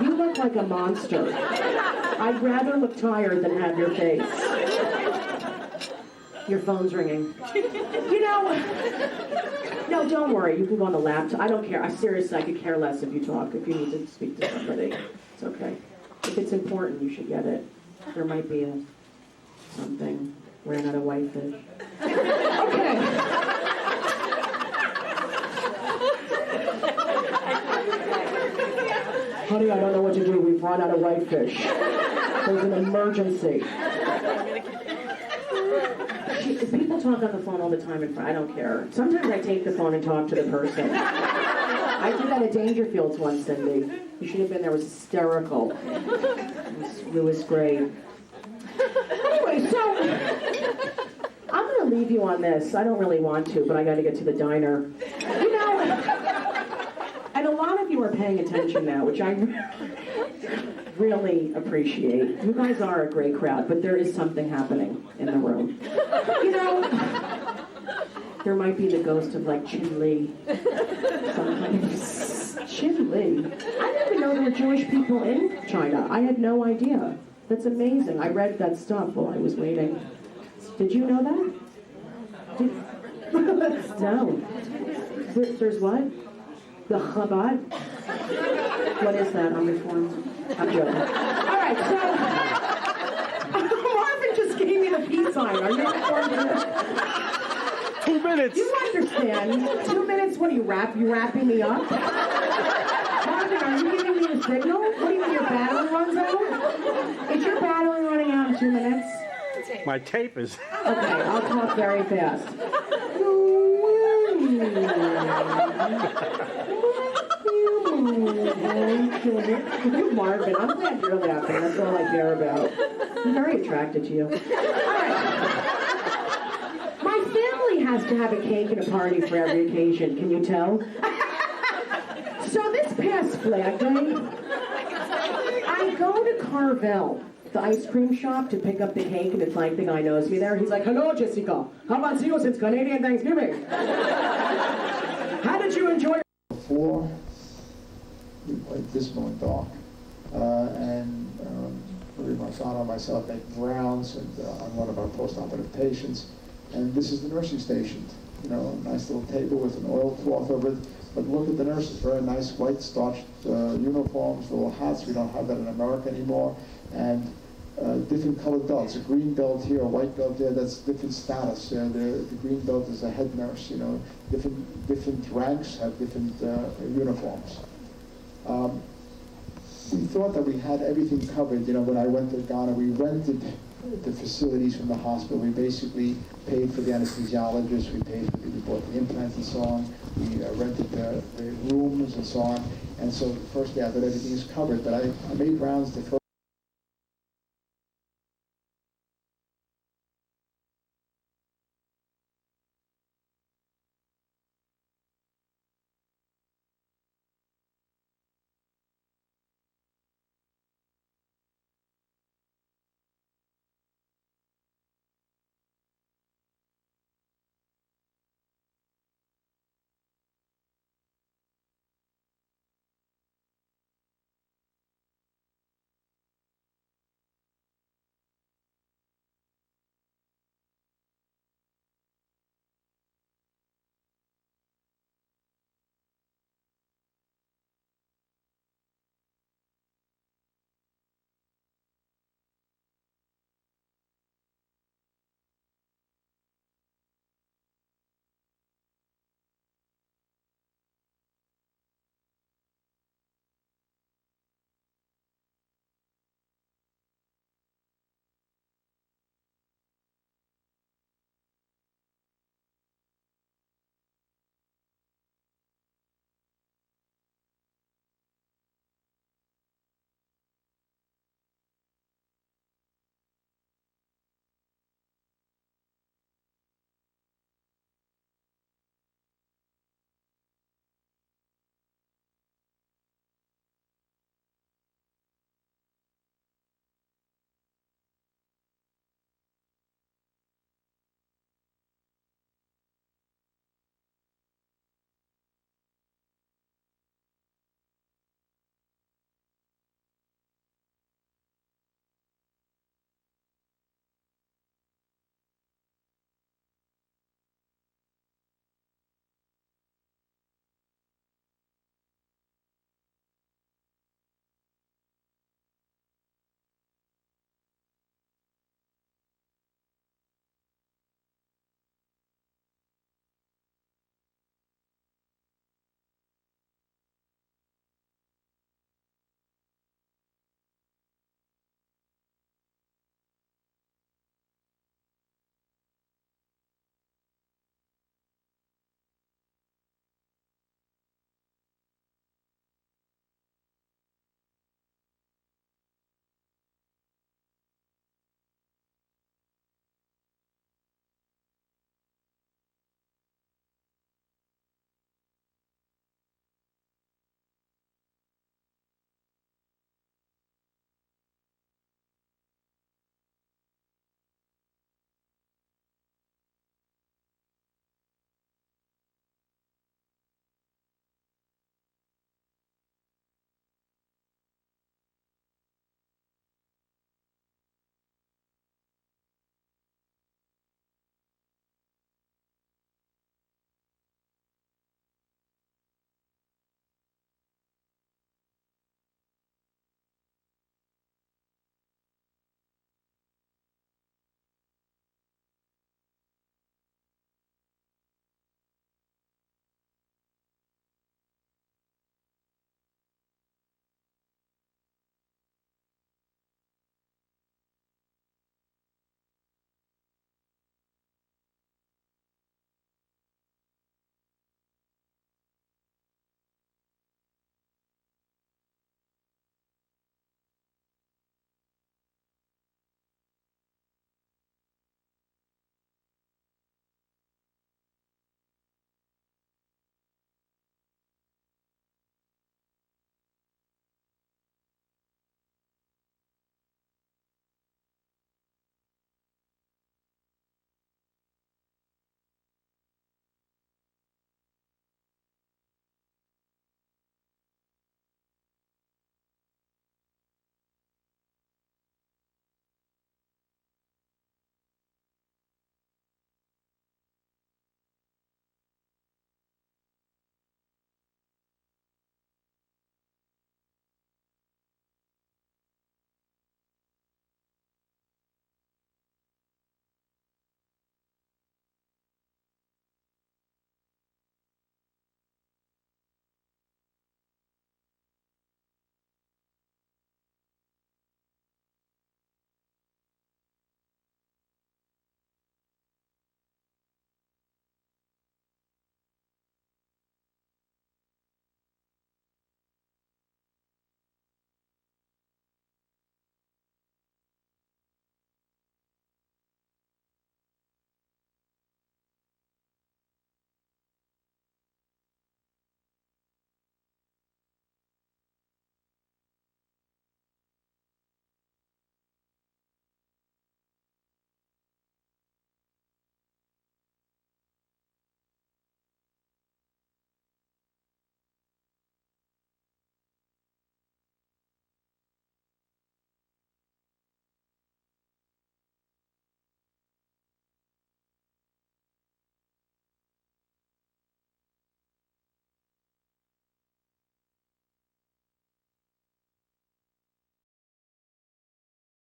You look like a monster. I'd rather look tired than have your face. Your phone's ringing. You know, no, don't worry. You can go on the laptop. I don't care. Seriously, I could care less if you talk, if you need to speak to somebody. It's okay. If it's important, you should get it. There might be something. Ran out of whitefish. Okay. Honey, I don't know what to do. We've run out of whitefish. There's an emergency. People talk on the phone all the time in front. I don't care. Sometimes I take the phone and talk to the person. I did that at Dangerfields once, Cindy. You should have been there. It was hysterical. It was great. Anyway, so I'm going to leave you on this. I don't really want to, but I got to get to the diner. You know, and a lot of you are paying attention now, which I really appreciate. You guys are a great crowd, but there is something happening in the room. You know, there might be the ghost of, like, Chin Lee. Sometimes. Chin Lee? I didn't even know there were Jewish people in China. I had no idea. That's amazing. I read that stuff while I was waiting. Did you know that? No. There's what? The Chabad? What is that? I'm reformed. I'm joking. All right, so Marvin just gave me the peace sign. Are you reformed? 2 minutes. You understand? 2 minutes? What are you wrapping me up? Marvin, are you giving me a signal? What do you mean your battery runs out? Is your battery running out in 2 minutes? My tape is. Okay, I'll talk very fast. Marvin, I'm glad you're laughing. That's all I care about. I'm very attracted to you. All right. My family has to have a cake and a party for every occasion. Can you tell? So this past Flag Day, I go to Carvel, the ice cream shop, to pick up the cake, and it's like the guy knows me there. He's like, hello, Jessica. How about you since Canadian Thanksgiving? How did you enjoy it? Before, we played dismal and dark. My father and myself made rounds on one of our post-operative patients. And this is the nursing station. You know, a nice little table with an oilcloth over it. But look at the nurses, very nice white starched uniforms, little hats. We don't have that in America anymore. And different colored belts, a green belt here, a white belt there, that's different status. The green belt is a head nurse, you know. Different ranks have different uniforms. We thought that we had everything covered. You know, when I went to Ghana, we rented the facilities from the hospital. We basically paid for the anesthesiologist, we paid for we bought the implants and so on, we rented the rooms and so on. And so the first day I thought everything is covered, but I made rounds the first